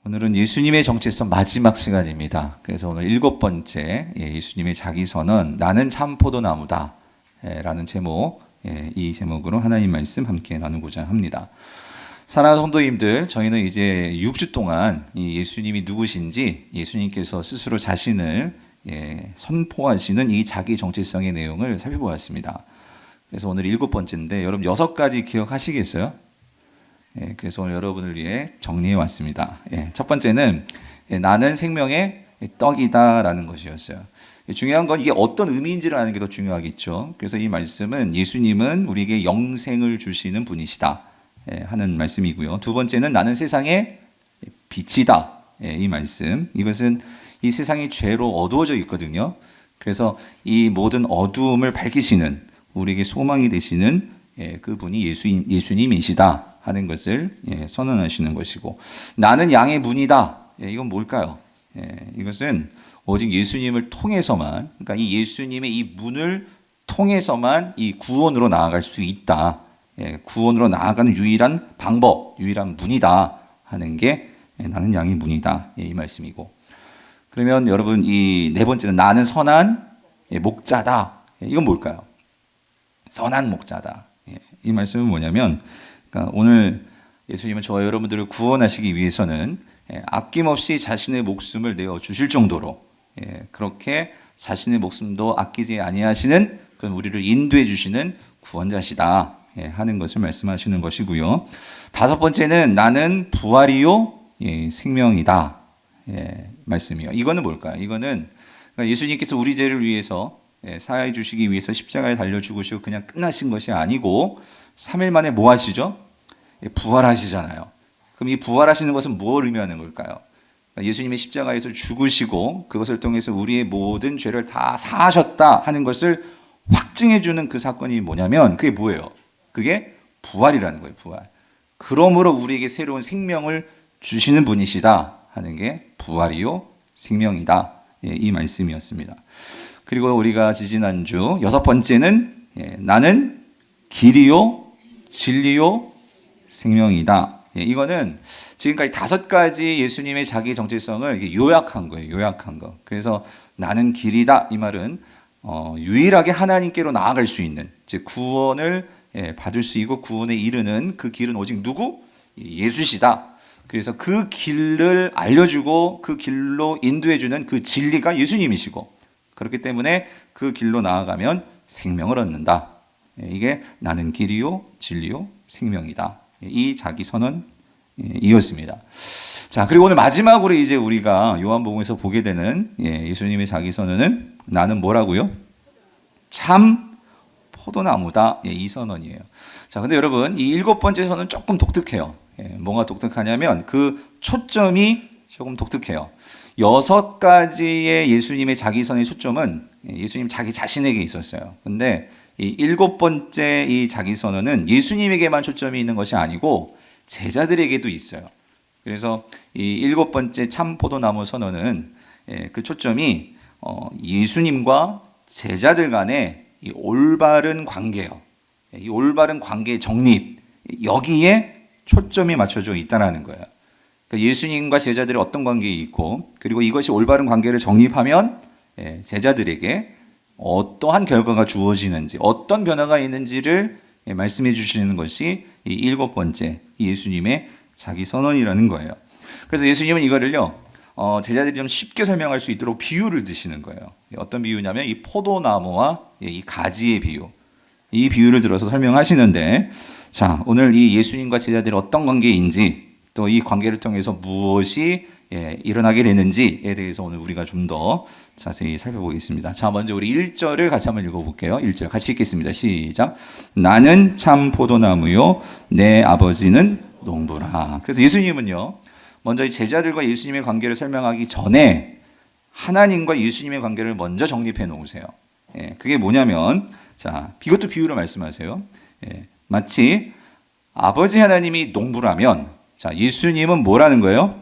오늘은 예수님의 정체성 마지막 시간입니다. 그래서 오늘 7번째 예수님의 자기선언 나는 참 포도나무다 라는 제목, 이 제목으로 하나님 말씀 함께 나누고자 합니다. 사랑하는 성도님들, 저희는 이제 6주 동안 이 예수님이 누구신지 예수님께서 스스로 자신을 선포하시는 이 자기 정체성의 내용을 살펴보았습니다. 그래서 오늘 7번째인데 여러분 6가지 기억하시겠어요? 그래서 오늘 여러분을 위해 정리해 왔습니다. 첫 번째는 나는 생명의 떡이다 라는 것이었어요. 중요한 건 이게 어떤 의미인지를 아는 게 더 중요하겠죠. 그래서 이 말씀은 예수님은 우리에게 영생을 주시는 분이시다 하는 말씀이고요. 두 번째는 나는 세상의 빛이다. 이 말씀, 이것은 이 세상이 죄로 어두워져 있거든요. 그래서 이 모든 어두움을 밝히시는, 우리에게 소망이 되시는 그분이 예수님이시다 하는 것을 선언하시는 것이고, 나는 양의 문이다. 이건 뭘까요? 이것은 오직 예수님을 통해서만, 그러니까 이 예수님의 이 문을 통해서만 이 구원으로 나아갈 수 있다. 구원으로 나아가는 유일한 방법, 유일한 문이다 하는 게 나는 양의 문이다. 이 말씀이고, 그러면 여러분 이 네 번째는 나는 선한 목자다. 이건 뭘까요? 선한 목자다. 이 말씀은 뭐냐면, 그러니까 오늘 예수님은 저와 여러분들을 구원하시기 위해서는 아낌없이 자신의 목숨을 내어 주실 정도로 그렇게 자신의 목숨도 아끼지 아니하시는 그런 우리를 인도해 주시는 구원자시다 하는 것을 말씀하시는 것이고요. 다섯 번째는 나는 부활이요 생명이다 말씀이요. 이거는 뭘까요? 이거는 그러니까 예수님께서 우리 죄를 위해서 사하여 주시기 위해서 십자가에 달려 죽으시고 그냥 끝나신 것이 아니고 3일 만에 뭐 하시죠? 부활하시잖아요. 그럼 이 부활하시는 것은 뭘 의미하는 걸까요? 예수님의 십자가에서 죽으시고 그것을 통해서 우리의 모든 죄를 다 사하셨다 하는 것을 확증해 주는 그 사건이 뭐냐면, 그게 뭐예요? 그게 부활이라는 거예요. 부활. 그러므로 우리에게 새로운 생명을 주시는 분이시다 하는 게 부활이요 생명이다. 이 말씀이었습니다. 그리고 우리가 지지난주 6번째는 나는 길이요 진리요 생명이다. 이거는 지금까지 5가지 예수님의 자기 정체성을 이렇게 요약한 거예요. 요약한 거. 그래서 나는 길이다. 이 말은 유일하게 하나님께로 나아갈 수 있는, 즉 구원을 받을 수 있고 구원에 이르는 그 길은 오직 누구? 예수시다. 그래서 그 길을 알려주고 그 길로 인도해주는 그 진리가 예수님이시고, 그렇기 때문에 그 길로 나아가면 생명을 얻는다. 이게 나는 길이요 진리요 생명이다. 이 자기 선언이었습니다. 자, 그리고 오늘 마지막으로 이제 우리가 요한복음에서 보게 되는 예수님의 자기 선언은 나는 뭐라고요? 참 포도나무다. 이 선언이에요. 자, 근데 여러분 이 7번째 선언은 조금 독특해요. 뭐가 독특하냐면 그 초점이 조금 독특해요. 6가지의 예수님의 자기선의 초점은 예수님 자기 자신에게 있었어요. 근데 이 7번째 이 자기선언은 예수님에게만 초점이 있는 것이 아니고 제자들에게도 있어요. 그래서 이 7번째 참 포도나무 선언은 그 초점이 예수님과 제자들 간의 이 올바른 관계예요. 이 올바른 관계의 정립, 여기에 초점이 맞춰져 있다는 거예요. 그러니까 예수님과 제자들이 어떤 관계에 있고, 그리고 이것이 올바른 관계를 정립하면 제자들에게 어떠한 결과가 주어지는지, 어떤 변화가 있는지를 말씀해 주시는 것이 이 7번째 예수님의 자기 선언이라는 거예요. 그래서 예수님은 이거를요 제자들이 좀 쉽게 설명할 수 있도록 비유를 드시는 거예요. 어떤 비유냐면 이 포도나무와 이 가지의 비유, 이 비유를 들어서 설명하시는데, 자, 오늘 이 예수님과 제자들이 어떤 관계인지, 또 이 관계를 통해서 무엇이 일어나게 되는지에 대해서 오늘 우리가 좀 더 자세히 살펴보겠습니다. 자, 먼저 우리 1절을 같이 한번 읽어볼게요. 1절 같이 읽겠습니다. 시작. 나는 참 포도나무요 내 아버지는 농부라. 그래서 예수님은요 먼저 이 제자들과 예수님의 관계를 설명하기 전에 하나님과 예수님의 관계를 먼저 정립해 놓으세요. 그게 뭐냐면, 자, 이것도 비유로 말씀하세요. 마치 아버지 하나님이 농부라면, 자, 예수님은 뭐라는 거예요?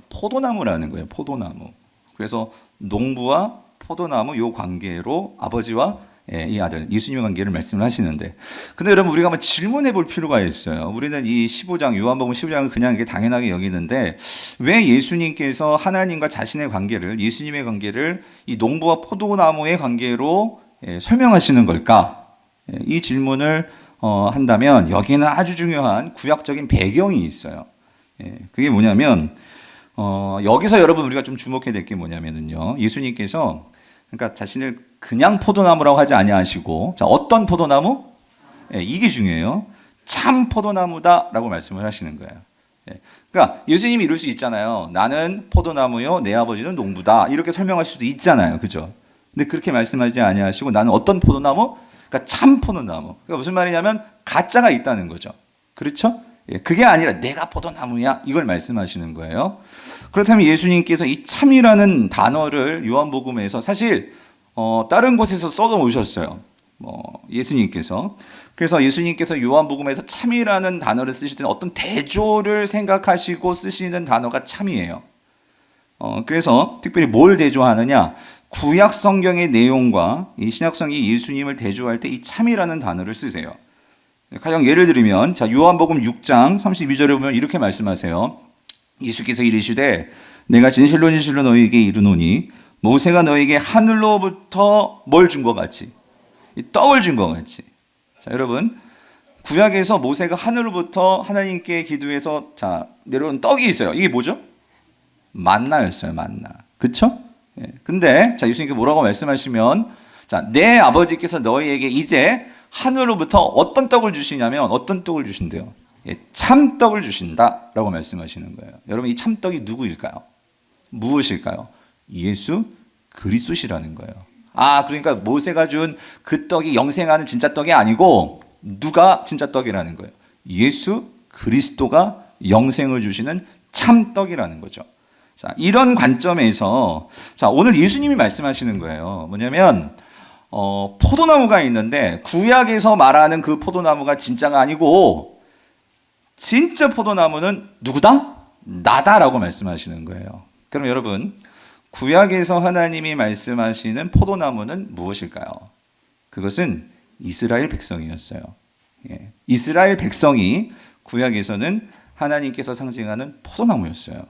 포도나무라는 거예요. 포도나무. 그래서 농부와 포도나무 요 관계로 아버지와 예, 이 아들 예수님의 관계를 말씀을 하시는데, 근데 여러분 우리가 한번 질문해 볼 필요가 있어요. 우리는 이 15장 요한복음 15장을 그냥 이게 당연하게 여기는데 왜 예수님께서 하나님과 자신의 관계를, 예수님의 관계를 이 농부와 포도나무의 관계로 설명하시는 걸까? 이 질문을 한다면 여기는 아주 중요한 구약적인 배경이 있어요. 그게 뭐냐면 여기서 여러분 우리가 좀 주목해야 될 게 뭐냐면요, 예수님께서 그러니까 자신을 그냥 포도나무라고 하지 아니하시고, 자, 어떤 포도나무? 이게 중요해요. 참 포도나무다라고 말씀을 하시는 거예요. 그러니까 예수님이 이럴 수 있잖아요. 나는 포도나무요, 내 아버지는 농부다. 이렇게 설명할 수도 있잖아요, 그죠? 근데 그렇게 말씀하지 아니하시고 나는 어떤 포도나무? 그러니까 참 포도나무. 그러니까 무슨 말이냐면 가짜가 있다는 거죠. 그렇죠? 그게 아니라 내가 포도나무야, 이걸 말씀하시는 거예요. 그렇다면 예수님께서 이 참이라는 단어를 요한복음에서 사실 다른 곳에서 써도 오셨어요. 예수님께서. 그래서 예수님께서 요한복음에서 참이라는 단어를 쓰실 때는 어떤 대조를 생각하시고 쓰시는 단어가 참이에요. 그래서 특별히 뭘 대조하느냐? 구약 성경의 내용과 이 신약 성경이 예수님을 대조할 때 이 참이라는 단어를 쓰세요. 가령 예를 들면, 자, 요한복음 6장 32절에 보면 이렇게 말씀하세요. 예수께서 이르시되 내가 진실로 진실로 너희에게 이르노니 모세가 너희에게 하늘로부터 뭘 준 것 같이, 이 떡을 준 것 같이. 자, 여러분, 구약에서 모세가 하늘로부터 하나님께 기도해서 자 내려온 떡이 있어요. 이게 뭐죠? 만나였어요. 만나. 그렇죠? 근데 자, 예수님께 뭐라고 말씀하시면, 자, 내 아버지께서 너희에게 이제 하늘로부터 어떤 떡을 주시냐면 어떤 떡을 주신대요? 참떡을 주신다라고 말씀하시는 거예요. 여러분, 이 참떡이 누구일까요? 무엇일까요? 예수 그리스도시라는 거예요. 그러니까 모세가 준 그 떡이 영생하는 진짜 떡이 아니고 누가 진짜 떡이라는 거예요? 예수 그리스도가 영생을 주시는 참떡이라는 거죠. 자, 이런 관점에서 자, 오늘 예수님이 말씀하시는 거예요. 뭐냐면 포도나무가 있는데 구약에서 말하는 그 포도나무가 진짜가 아니고 진짜 포도나무는 누구다? 나다라고 말씀하시는 거예요. 그럼 여러분, 구약에서 하나님이 말씀하시는 포도나무는 무엇일까요? 그것은 이스라엘 백성이었어요. 이스라엘 백성이 구약에서는 하나님께서 상징하는 포도나무였어요.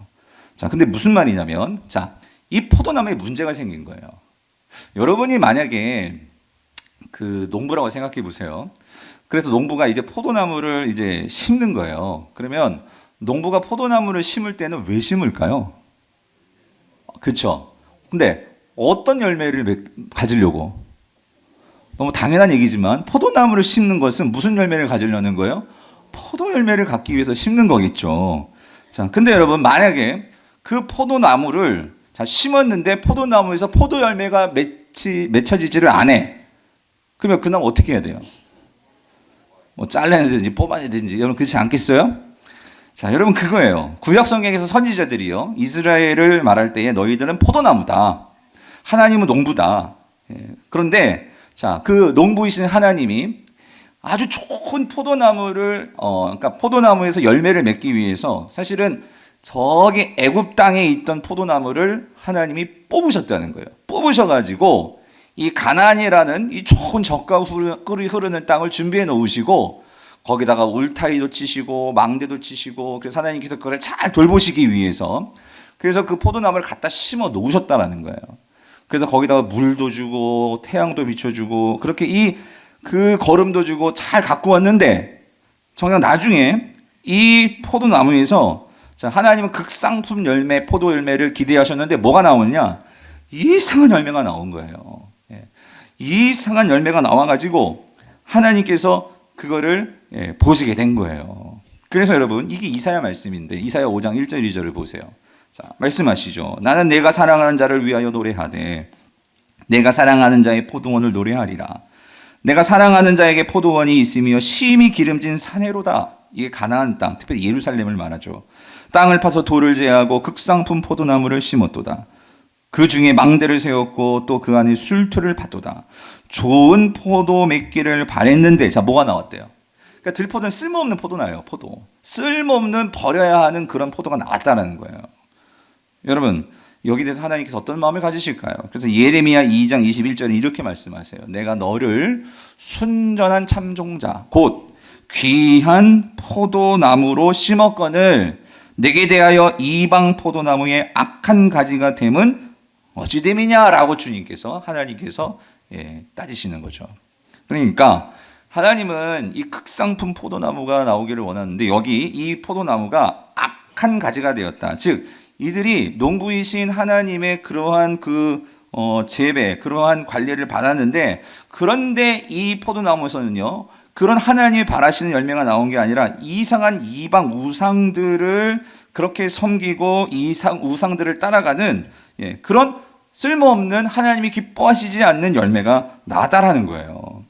자, 근데 무슨 말이냐면, 자, 이 포도나무에 문제가 생긴 거예요. 여러분이 만약에 그 농부라고 생각해 보세요. 그래서 농부가 이제 포도나무를 이제 심는 거예요. 그러면 농부가 포도나무를 심을 때는 왜 심을까요? 그렇죠? 근데 어떤 열매를 가지려고? 너무 당연한 얘기지만 포도나무를 심는 것은 무슨 열매를 가지려는 거예요? 포도 열매를 갖기 위해서 심는 거겠죠. 자, 근데 여러분, 만약에 그 포도나무를 자 심었는데 포도나무에서 포도 열매가 맺혀지지를 않아. 그러면 그 나무 어떻게 해야 돼요? 뭐 잘라내든지 뽑아내든지. 여러분, 그렇지 않겠어요? 자, 여러분, 그거예요. 구약 성경에서 선지자들이요, 이스라엘을 말할 때에 너희들은 포도나무다, 하나님은 농부다. 그런데 자, 그 농부이신 하나님이 아주 좋은 포도나무를 그러니까 포도나무에서 열매를 맺기 위해서 사실은 저기 애굽 땅에 있던 포도나무를 하나님이 뽑으셨다는 거예요. 뽑으셔가지고 이 가나안이라는 이 좋은 젖과 꿀이 흐르는 땅을 준비해 놓으시고 거기다가 울타리도 치시고 망대도 치시고, 그래서 하나님께서 그걸 잘 돌보시기 위해서 그래서 그 포도나무를 갖다 심어 놓으셨다라는 거예요. 그래서 거기다가 물도 주고 태양도 비춰주고 그렇게 그 거름도 주고 잘 갖고 왔는데 정작 나중에 이 포도나무에서 자, 하나님은 극상품 열매, 포도 열매를 기대하셨는데 뭐가 나오느냐? 이상한 열매가 나온 거예요. 이상한 열매가 나와가지고 하나님께서 그거를 보시게 된 거예요. 그래서 여러분, 이게 이사야 말씀인데 이사야 5장 1절 2절을 보세요. 자, 말씀하시죠. 나는 내가 사랑하는 자를 위하여 노래하되 내가 사랑하는 자의 포도원을 노래하리라. 내가 사랑하는 자에게 포도원이 있으며 심히 기름진 산해로다. 이게 가나안 땅, 특별히 예루살렘을 말하죠. 땅을 파서 돌을 제하고 극상품 포도나무를 심었도다. 그 중에 망대를 세웠고 또 그 안에 술투를 팠도다. 좋은 포도 맺기를 바랬는데, 자, 뭐가 나왔대요? 그러니까 들포도는 쓸모없는 포도나요. 포도. 쓸모없는, 버려야 하는 그런 포도가 나왔다는 거예요. 여러분, 여기 대해서 하나님께서 어떤 마음을 가지실까요? 그래서 예레미야 2장 21절에 이렇게 말씀하세요. 내가 너를 순전한 참종자 곧 귀한 포도나무로 심었거늘 내게 대하여 이방 포도나무의 악한 가지가 됨은 어찌 됨이냐라고 주님께서 하나님께서 따지시는 거죠. 그러니까 하나님은 이 극상품 포도나무가 나오기를 원하는데 여기 이 포도나무가 악한 가지가 되었다. 즉 이들이 농부이신 하나님의 그러한 재배, 그러한 관리를 받았는데 그런데 이 포도나무에서는요 그런 하나님이 바라시는 열매가 나온 게 아니라 이상한 이방 우상들을 그렇게 섬기고 우상들을 따라가는 그런 쓸모없는 하나님이 기뻐하시지 않는 열매가 나다라는 거예요.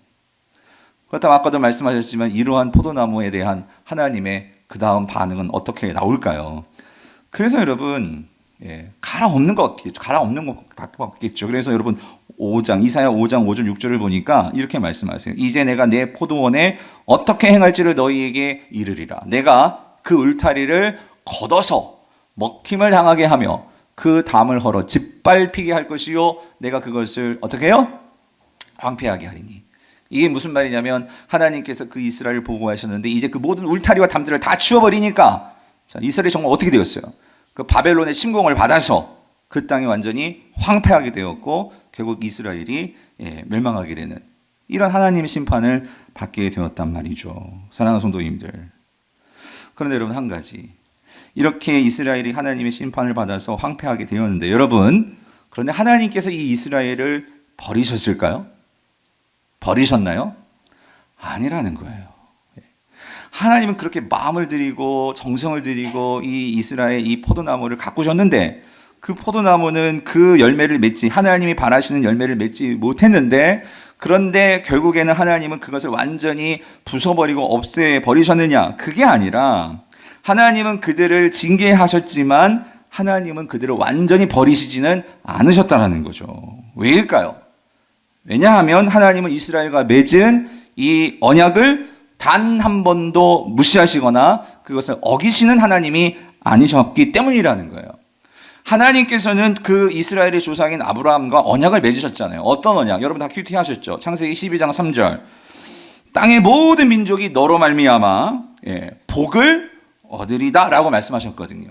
그렇다면 아까도 말씀하셨지만 이러한 포도나무에 대한 하나님의 그 다음 반응은 어떻게 나올까요? 그래서 여러분 갈아엎는 것밖에 없겠죠. 그래서 여러분 이사야 5장 5절 6절을 보니까 이렇게 말씀하세요. 이제 내가 내 포도원에 어떻게 행할지를 너희에게 이르리라. 내가 그 울타리를 걷어서 먹힘을 당하게 하며 그 담을 헐어 짓밟히게 할 것이요 내가 그것을 어떻게 해요? 황폐하게 하리니. 이게 무슨 말이냐면 하나님께서 그 이스라엘을 보호하셨는데 이제 그 모든 울타리와 담들을 다 치워버리니까 자, 이스라엘이 정말 어떻게 되었어요? 그 바벨론의 침공을 받아서 그 땅이 완전히 황폐하게 되었고 결국 이스라엘이 멸망하게 되는 이런 하나님의 심판을 받게 되었단 말이죠. 사랑하는 성도님들. 그런데 여러분 한 가지 이렇게 이스라엘이 하나님의 심판을 받아서 황폐하게 되었는데 여러분 그런데 하나님께서 이 이스라엘을 버리셨을까요? 버리셨나요? 아니라는 거예요. 하나님은 그렇게 마음을 들이고 정성을 들이고 이 이스라엘 이 포도나무를 가꾸셨는데 그 포도나무는 그 열매를 맺지 하나님이 바라시는 열매를 맺지 못했는데 그런데 결국에는 하나님은 그것을 완전히 부숴버리고 없애버리셨느냐? 그게 아니라 하나님은 그들을 징계하셨지만 하나님은 그들을 완전히 버리시지는 않으셨다는 거죠. 왜일까요? 왜냐하면 하나님은 이스라엘과 맺은 이 언약을 단 한 번도 무시하시거나 그것을 어기시는 하나님이 아니셨기 때문이라는 거예요. 하나님께서는 그 이스라엘의 조상인 아브라함과 언약을 맺으셨잖아요. 어떤 언약? 여러분 다 큐티하셨죠? 창세기 12장 3절. 땅의 모든 민족이 너로 말미암아 복을 얻으리다 라고 말씀하셨거든요.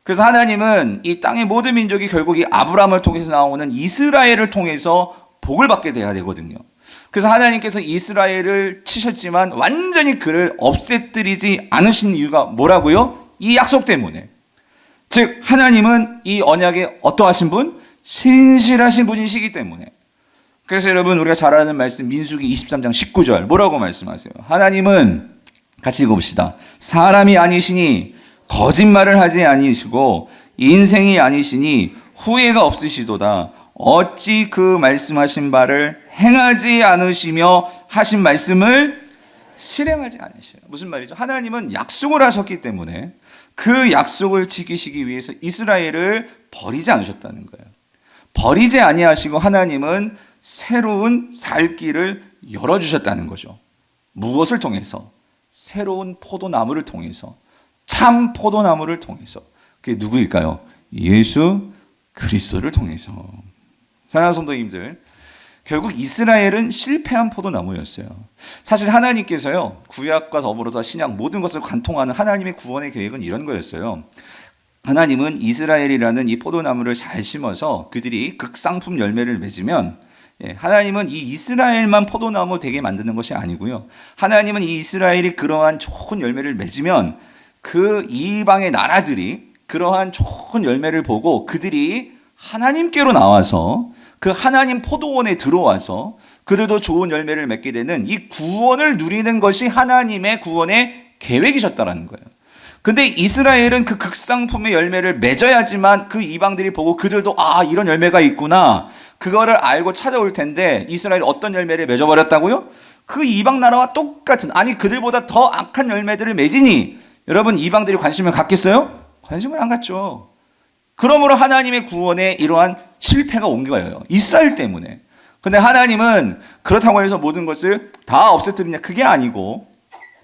그래서 하나님은 이 땅의 모든 민족이 결국 이 아브라함을 통해서 나오는 이스라엘을 통해서 복을 받게 돼야 되거든요. 그래서 하나님께서 이스라엘을 치셨지만 완전히 그를 없애뜨리지 않으신 이유가 뭐라고요? 이 약속 때문에. 즉 하나님은 이 언약에 어떠하신 분? 신실하신 분이시기 때문에. 그래서 여러분 우리가 잘 아는 말씀 민수기 23장 19절 뭐라고 말씀하세요? 하나님은 같이 읽어봅시다. 사람이 아니시니 거짓말을 하지 아니시고 인생이 아니시니 후회가 없으시도다. 어찌 그 말씀하신 바를 행하지 않으시며 하신 말씀을 실행하지 않으셔요. 무슨 말이죠? 하나님은 약속을 하셨기 때문에 그 약속을 지키시기 위해서 이스라엘을 버리지 않으셨다는 거예요. 버리지 아니하시고 하나님은 새로운 살 길을 열어주셨다는 거죠. 무엇을 통해서? 새로운 포도나무를 통해서, 참 포도나무를 통해서. 그게 누구일까요? 예수 그리스도를 통해서. 사랑하는 성도님들, 결국 이스라엘은 실패한 포도나무였어요. 사실 하나님께서요, 구약과 더불어서 신약 모든 것을 관통하는 하나님의 구원의 계획은 이런 거였어요. 하나님은 이스라엘이라는 이 포도나무를 잘 심어서 그들이 극상품 열매를 맺으면 하나님은 이 이스라엘만 포도나무 되게 만드는 것이 아니고요. 하나님은 이 이스라엘이 그러한 좋은 열매를 맺으면 그 이방의 나라들이 그러한 좋은 열매를 보고 그들이 하나님께로 나와서 그 하나님 포도원에 들어와서 그들도 좋은 열매를 맺게 되는 이 구원을 누리는 것이 하나님의 구원의 계획이셨다라는 거예요. 근데 이스라엘은 그 극상품의 열매를 맺어야지만 그 이방들이 보고 그들도 이런 열매가 있구나 그거를 알고 찾아올 텐데 이스라엘이 어떤 열매를 맺어버렸다고요? 그 이방 나라와 똑같은 그들보다 더 악한 열매들을 맺으니 여러분 이방들이 관심을 갖겠어요? 관심을 안 갖죠. 그러므로 하나님의 구원에 이러한 실패가 온 거예요. 이스라엘 때문에. 근데 하나님은 그렇다고 해서 모든 것을 다 없애뜨리냐 그게 아니고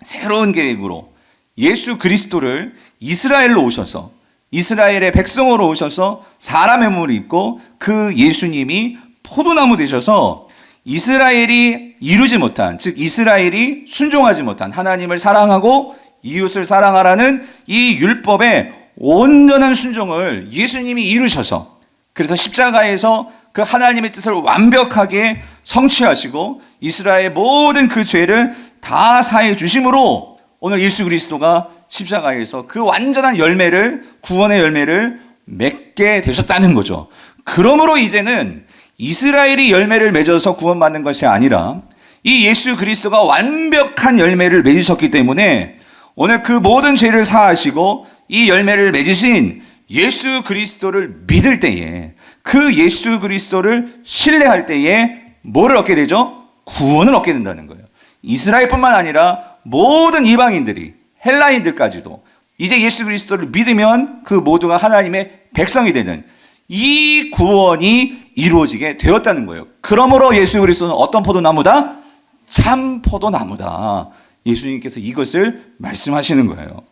새로운 계획으로 예수 그리스도를 이스라엘로 오셔서 이스라엘의 백성으로 오셔서 사람의 몸을 입고 그 예수님이 포도나무 되셔서 이스라엘이 이루지 못한, 즉 이스라엘이 순종하지 못한 하나님을 사랑하고 이웃을 사랑하라는 이 율법의 온전한 순종을 예수님이 이루셔서, 그래서 십자가에서 그 하나님의 뜻을 완벽하게 성취하시고 이스라엘의 모든 그 죄를 다 사해 주심으로 오늘 예수 그리스도가 십자가에서 그 완전한 열매를, 구원의 열매를 맺게 되셨다는 거죠. 그러므로 이제는 이스라엘이 열매를 맺어서 구원받는 것이 아니라 이 예수 그리스도가 완벽한 열매를 맺으셨기 때문에 오늘 그 모든 죄를 사하시고 이 열매를 맺으신 예수 그리스도를 믿을 때에, 그 예수 그리스도를 신뢰할 때에 뭐를 얻게 되죠? 구원을 얻게 된다는 거예요. 이스라엘뿐만 아니라 모든 이방인들이, 헬라인들까지도 이제 예수 그리스도를 믿으면 그 모두가 하나님의 백성이 되는 이 구원이 이루어지게 되었다는 거예요. 그러므로 예수 그리스도는 어떤 포도나무다? 참 포도나무다. 예수님께서 이것을 말씀하시는 거예요.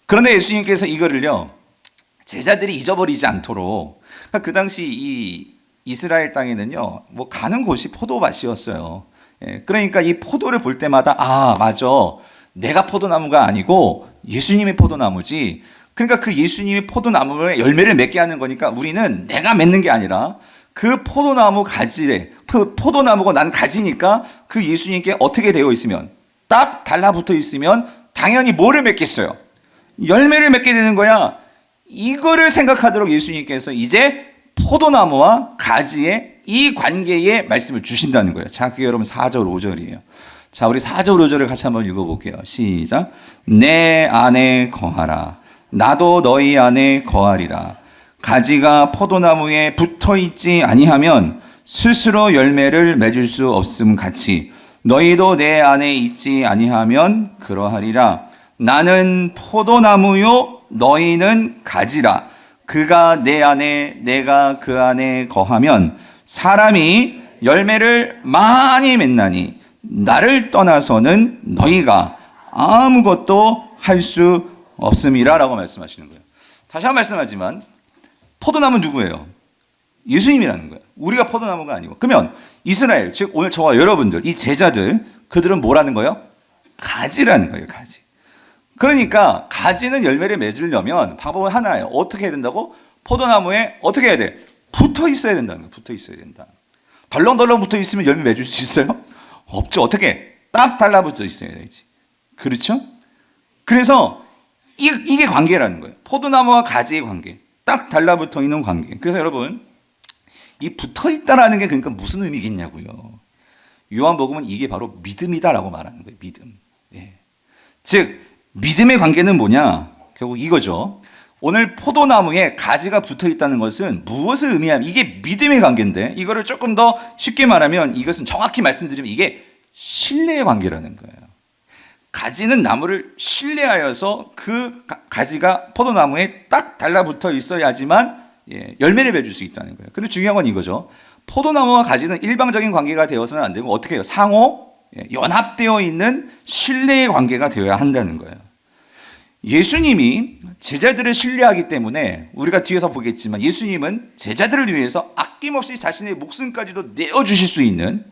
그런데 예수님께서 이거를요, 제자들이 잊어버리지 않도록, 그러니까 그 당시 이 이스라엘 땅에는요, 뭐 가는 곳이 포도밭이었어요. 그러니까 이 포도를 볼 때마다, 아, 맞아, 내가 포도나무가 아니고 예수님의 포도나무지. 그러니까 그 예수님이 포도나무에 열매를 맺게 하는 거니까 우리는 내가 맺는 게 아니라 그 포도나무 가지래, 그 포도나무가 난 가지니까 그 예수님께 어떻게 되어 있으면, 딱 달라붙어 있으면 당연히 뭐를 맺겠어요? 열매를 맺게 되는 거야. 이거를 생각하도록 예수님께서 이제 포도나무와 가지의 이 관계의 말씀을 주신다는 거예요. 자, 그게 여러분 4절 5절이에요. 자, 우리 4절 5절을 같이 한번 읽어볼게요. 시작. 내 안에 거하라. 나도 너희 안에 거하리라. 가지가 포도나무에 붙어있지 아니하면 스스로 열매를 맺을 수 없음 같이 너희도 내 안에 있지 아니하면 그러하리라. 나는 포도나무요 너희는 가지라. 그가 내 안에 내가 그 안에 거하면 사람이 열매를 많이 맺나니 나를 떠나서는 너희가 아무것도 할 수 없음이라 라고 말씀하시는 거예요. 다시 한번 말씀하지만 포도나무는 누구예요? 예수님이라는 거예요. 우리가 포도나무가 아니고. 그러면 이스라엘, 즉 오늘 저와 여러분들, 이 제자들, 그들은 뭐라는 거예요? 가지라는 거예요. 가지. 그러니까 가지는 열매를 맺으려면 방법은 하나예요. 어떻게 해야 된다고? 포도나무에 어떻게 해야 돼? 붙어 있어야 된다는 거예요. 붙어 있어야 된다. 덜렁덜렁 붙어 있으면 열매 맺을 수 있어요? 없죠. 어떻게? 딱 달라붙어 있어야 되지. 그렇죠? 그래서 이게 관계라는 거예요. 포도나무와 가지의 관계. 딱 달라붙어 있는 관계. 그래서 여러분, 이 붙어 있다라는 게 그러니까 무슨 의미겠냐고요. 요한복음은 이게 바로 믿음이다라고 말하는 거예요. 믿음. 예. 즉 믿음의 관계는 뭐냐? 결국 이거죠. 오늘 포도나무에 가지가 붙어 있다는 것은 무엇을 의미하면, 이게 믿음의 관계인데, 이거를 조금 더 쉽게 말하면 이것은 정확히 말씀드리면 이게 신뢰의 관계라는 거예요. 가지는 나무를 신뢰하여서 그 가지가 포도나무에 딱 달라붙어 있어야지만 열매를 맺을 수 있다는 거예요. 근데 중요한 건 이거죠. 포도나무와 가지는 일방적인 관계가 되어서는 안 되고 어떻게 해요? 상호 연합되어 있는 신뢰의 관계가 되어야 한다는 거예요. 예수님이 제자들을 신뢰하기 때문에 우리가 뒤에서 보겠지만 예수님은 제자들을 위해서 아낌없이 자신의 목숨까지도 내어주실 수 있는,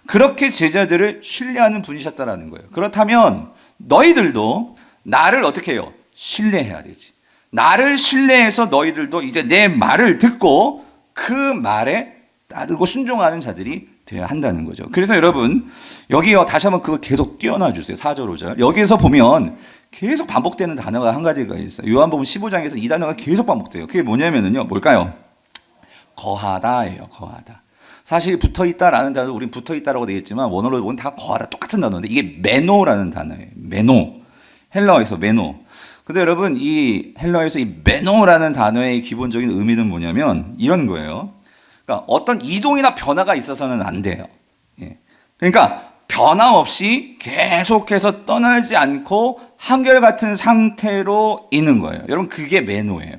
그렇게 제자들을 신뢰하는 분이셨다라는 거예요. 그렇다면 너희들도 나를 어떻게 해요? 신뢰해야 되지. 나를 신뢰해서 너희들도 이제 내 말을 듣고 그 말에 따르고 순종하는 자들이 되어야 한다는 거죠. 그래서 여러분 여기요, 다시 한번 그거 계속 띄워놔 주세요. 4절 5절. 여기에서 보면 계속 반복되는 단어가 한 가지가 있어요. 요한복음 15장에서 이 단어가 계속 반복돼요. 그게 뭐냐면요, 뭘까요? 거하다예요. 거하다. 사실 붙어있다라는 단어, 우린 붙어있다라고 되겠지만 원어로 보면 다 거하다 똑같은 단어인데 이게 메노라는 단어예요. 메노. 헬라어에서 메노. 근데 여러분 이 헬라어에서 이 메노라는 단어의 기본적인 의미는 뭐냐면 이런 거예요. 그러니까 어떤 이동이나 변화가 있어서는 안 돼요. 예. 그러니까 변함없이 계속해서 떠나지 않고 한결같은 상태로 있는 거예요. 여러분 그게 메노예요.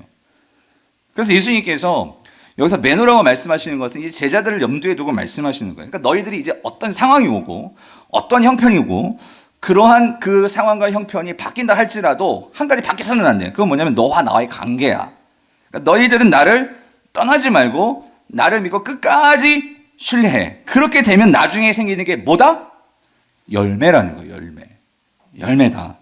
그래서 예수님께서 여기서 메노라고 말씀하시는 것은 이제 제자들을 염두에 두고 말씀하시는 거예요. 그러니까 너희들이 이제 어떤 상황이 오고 어떤 형편이고 그러한 그 상황과 형편이 바뀐다 할지라도 한 가지 바뀌어서는 안 돼요. 그건 뭐냐면 너와 나와의 관계야. 그러니까 너희들은 나를 떠나지 말고 나를 믿고 끝까지 신뢰해. 그렇게 되면 나중에 생기는 게 뭐다? 열매라는 거예요. 열매다.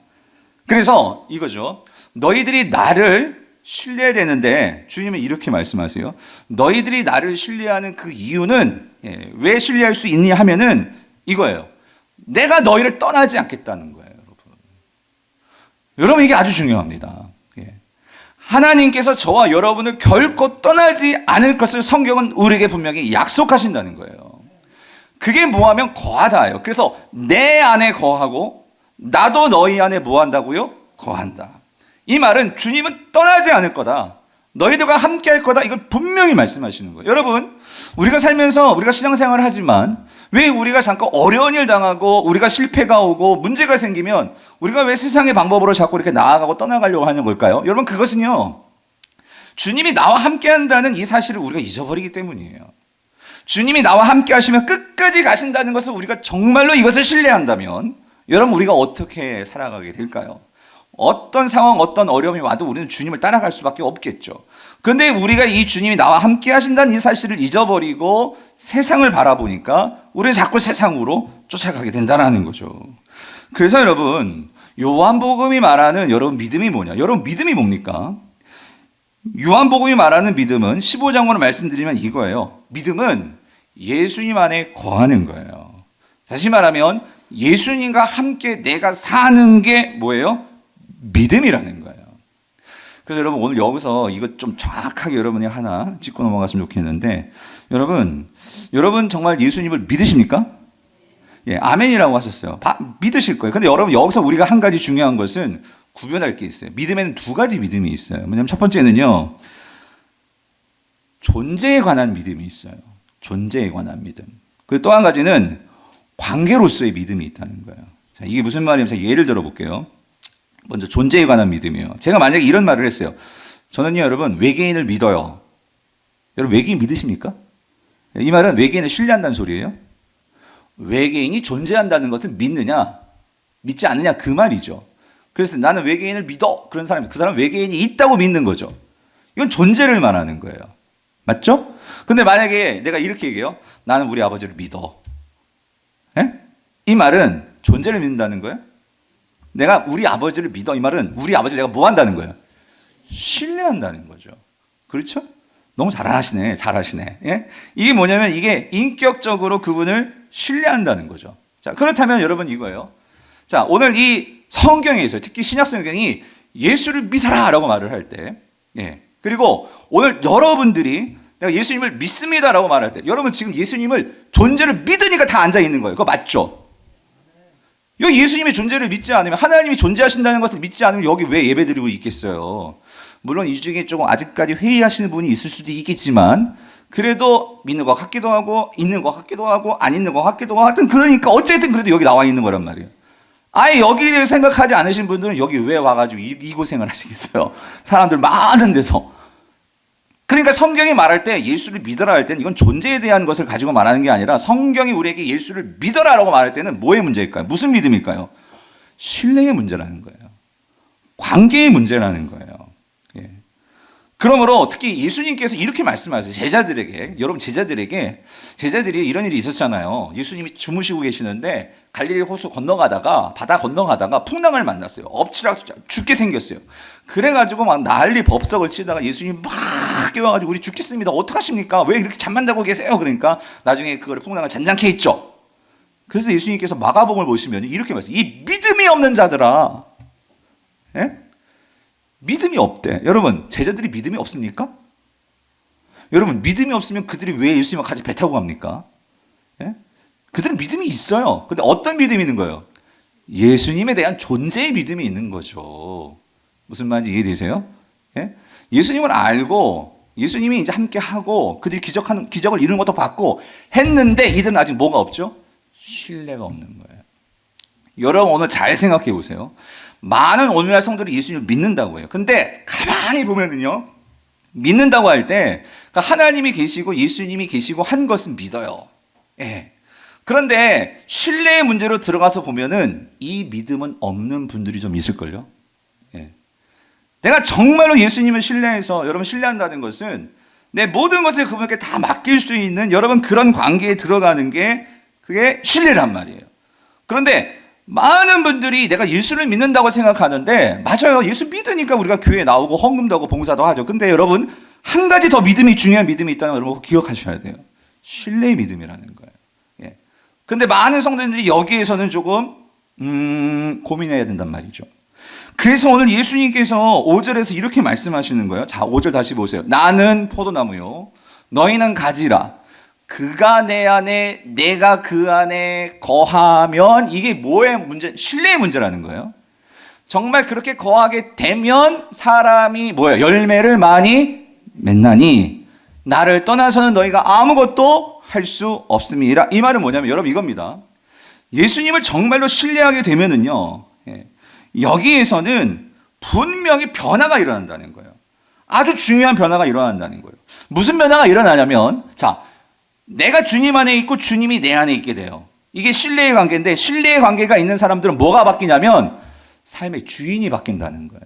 그래서 이거죠. 너희들이 나를 신뢰해야 되는데 주님은 이렇게 말씀하세요. 너희들이 나를 신뢰하는 그 이유는 왜 신뢰할 수 있니 하면은 이거예요. 내가 너희를 떠나지 않겠다는 거예요. 여러분 이게 아주 중요합니다. 하나님께서 저와 여러분을 결코 떠나지 않을 것을 성경은 우리에게 분명히 약속하신다는 거예요. 그게 뭐하면 거하다예요. 그래서 내 안에 거하고 나도 너희 안에 뭐 한다고요? 거한다. 이 말은 주님은 떠나지 않을 거다. 너희들과 함께 할 거다. 이걸 분명히 말씀하시는 거예요. 여러분, 우리가 살면서 우리가 신앙생활을 하지만 왜 우리가 잠깐 어려운 일 당하고 우리가 실패가 오고 문제가 생기면 우리가 왜 세상의 방법으로 자꾸 이렇게 나아가고 떠나가려고 하는 걸까요? 여러분, 그것은요, 주님이 나와 함께 한다는 이 사실을 우리가 잊어버리기 때문이에요. 주님이 나와 함께 하시면 끝까지 가신다는 것을 우리가 정말로 이것을 신뢰한다면 여러분, 우리가 어떻게 살아가게 될까요? 어떤 상황, 어떤 어려움이 와도 우리는 주님을 따라갈 수밖에 없겠죠. 그런데 우리가 이 주님이 나와 함께 하신다는 이 사실을 잊어버리고 세상을 바라보니까 우리는 자꾸 세상으로 쫓아가게 된다는 거죠. 그래서 여러분, 요한복음이 말하는 여러분 믿음이 뭐냐? 여러분 믿음이 뭡니까? 요한복음이 말하는 믿음은 15장으로 말씀드리면 이거예요. 믿음은 예수님 안에 거하는 거예요. 다시 말하면 예수님과 함께 내가 사는 게 뭐예요? 믿음이라는 거예요. 그래서 여러분 오늘 여기서 이것 좀 정확하게 여러분이 하나 짚고 넘어갔으면 좋겠는데 여러분 정말 예수님을 믿으십니까? 예, 아멘이라고 하셨어요. 믿으실 거예요. 근데 여러분 여기서 우리가 한 가지 중요한 것은 구별할 게 있어요. 믿음에는 두 가지 믿음이 있어요. 뭐냐면 첫 번째는요, 존재에 관한 믿음이 있어요. 존재에 관한 믿음. 그리고 또 한 가지는 관계로서의 믿음이 있다는 거예요. 자, 이게 무슨 말이냐면 제가 예를 들어 볼게요. 먼저 존재에 관한 믿음이에요. 제가 만약에 이런 말을 했어요. 저는요, 여러분, 외계인을 믿어요. 여러분, 외계인 믿으십니까? 이 말은 외계인을 신뢰한다는 소리예요. 외계인이 존재한다는 것을 믿느냐, 믿지 않느냐, 그 말이죠. 그래서 나는 외계인을 믿어. 그런 사람, 그 사람은 외계인이 있다고 믿는 거죠. 이건 존재를 말하는 거예요. 맞죠? 근데 만약에 내가 이렇게 얘기해요. 나는 우리 아버지를 믿어. 에? 이 말은 존재를 믿는다는 거예요? 내가 우리 아버지를 믿어. 이 말은 우리 아버지를 내가 뭐 한다는 거예요? 신뢰한다는 거죠. 그렇죠? 너무 잘하시네. 예? 이게 뭐냐면 이게 인격적으로 그분을 신뢰한다는 거죠. 자, 그렇다면 여러분 이거예요. 자, 오늘 이 성경에서 특히 신약 성경이 예수를 믿어라 라고 말을 할 때, 예. 그리고 오늘 여러분들이 내가 예수님을 믿습니다라고 말할 때, 여러분 지금 예수님을 존재를 믿으니까 다 앉아 있는 거예요. 그거 맞죠? 여기 예수님의 존재를 믿지 않으면, 하나님이 존재하신다는 것을 믿지 않으면 여기 왜 예배 드리고 있겠어요? 물론 이 중에 조금 아직까지 회의하시는 분이 있을 수도 있겠지만, 그래도 믿는 것 같기도 하고, 있는 것 같기도 하고, 안 있는 것 같기도 하고, 하여튼 그러니까 어쨌든 그래도 여기 나와 있는 거란 말이에요. 아예 여기 생각하지 않으신 분들은 여기 왜 와가지고 이 고생을 하시겠어요? 사람들 많은 데서. 그러니까 성경이 말할 때 예수를 믿어라 할 때는 이건 존재에 대한 것을 가지고 말하는 게 아니라 성경이 우리에게 예수를 믿어라라고 말할 때는 뭐의 문제일까요? 무슨 믿음일까요? 신뢰의 문제라는 거예요. 관계의 문제라는 거예요. 예. 그러므로 특히 예수님께서 이렇게 말씀하세요. 제자들에게, 여러분 제자들이 이런 일이 있었잖아요. 예수님이 주무시고 계시는데 갈릴리 호수 건너가다가, 바다 건너가다가 풍랑을 만났어요. 엎치락 죽게 생겼어요. 그래가지고 막 난리 법석을 치다가 예수님이 막 깨워가지고 우리 죽겠습니다. 어떡하십니까? 왜 이렇게 잠만 자고 계세요? 그러니까 나중에 그걸 풍랑을 잔잔케 했죠. 그래서 예수님께서 마가복음을 보시면 이렇게 말씀해요. 이 믿음이 없는 자들아. 예? 믿음이 없대. 여러분, 제자들이 믿음이 없습니까? 여러분, 믿음이 없으면 그들이 왜 예수님과 같이 배 타고 갑니까? 예? 그들은 믿음이 있어요. 근데 어떤 믿음이 있는 거예요? 예수님에 대한 존재의 믿음이 있는 거죠. 무슨 말인지 이해되세요? 예? 예수님을 알고 예수님이 이제 함께 하고 그들이 기적을 이루는 것도 봤고 했는데 이들은 아직 뭐가 없죠? 신뢰가 없는 거예요. 여러분 오늘 잘 생각해 보세요. 많은 오늘날 성도들이 예수님을 믿는다고 해요. 근데 가만히 보면은요, 믿는다고 할 때 하나님이 계시고 예수님이 계시고 한 것은 믿어요. 예. 그런데 신뢰의 문제로 들어가서 보면은 이 믿음은 없는 분들이 좀 있을걸요. 예. 내가 정말로 예수님을 신뢰해서 여러분 신뢰한다는 것은 내 모든 것을 그분께 다 맡길 수 있는 여러분 그런 관계에 들어가는 게 그게 신뢰란 말이에요. 그런데 많은 분들이 내가 예수를 믿는다고 생각하는데 맞아요. 예수 믿으니까 우리가 교회에 나오고 헌금도 하고 봉사도 하죠. 근데 여러분 한 가지 더 믿음이 중요한 믿음이 있다는 걸 여러분 기억하셔야 돼요. 신뢰의 믿음이라는 거예요. 예. 근데 많은 성도님들이 여기에서는 조금 고민해야 된단 말이죠. 그래서 오늘 예수님께서 5절에서 이렇게 말씀하시는 거예요. 자, 5절 다시 보세요. 나는 포도나무요 너희는 가지라. 그가 내 안에 내가 그 안에 거하면 이게 뭐의 문제? 신뢰의 문제라는 거예요. 정말 그렇게 거하게 되면 사람이 뭐예요? 열매를 많이 맺나니 나를 떠나서는 너희가 아무것도 할 수 없음이라. 이 말은 뭐냐면 여러분 이겁니다. 예수님을 정말로 신뢰하게 되면은요, 여기에서는 분명히 변화가 일어난다는 거예요. 아주 중요한 변화가 일어난다는 거예요. 무슨 변화가 일어나냐면, 자, 내가 주님 안에 있고 주님이 내 안에 있게 돼요. 이게 신뢰의 관계인데, 신뢰의 관계가 있는 사람들은 뭐가 바뀌냐면 삶의 주인이 바뀐다는 거예요.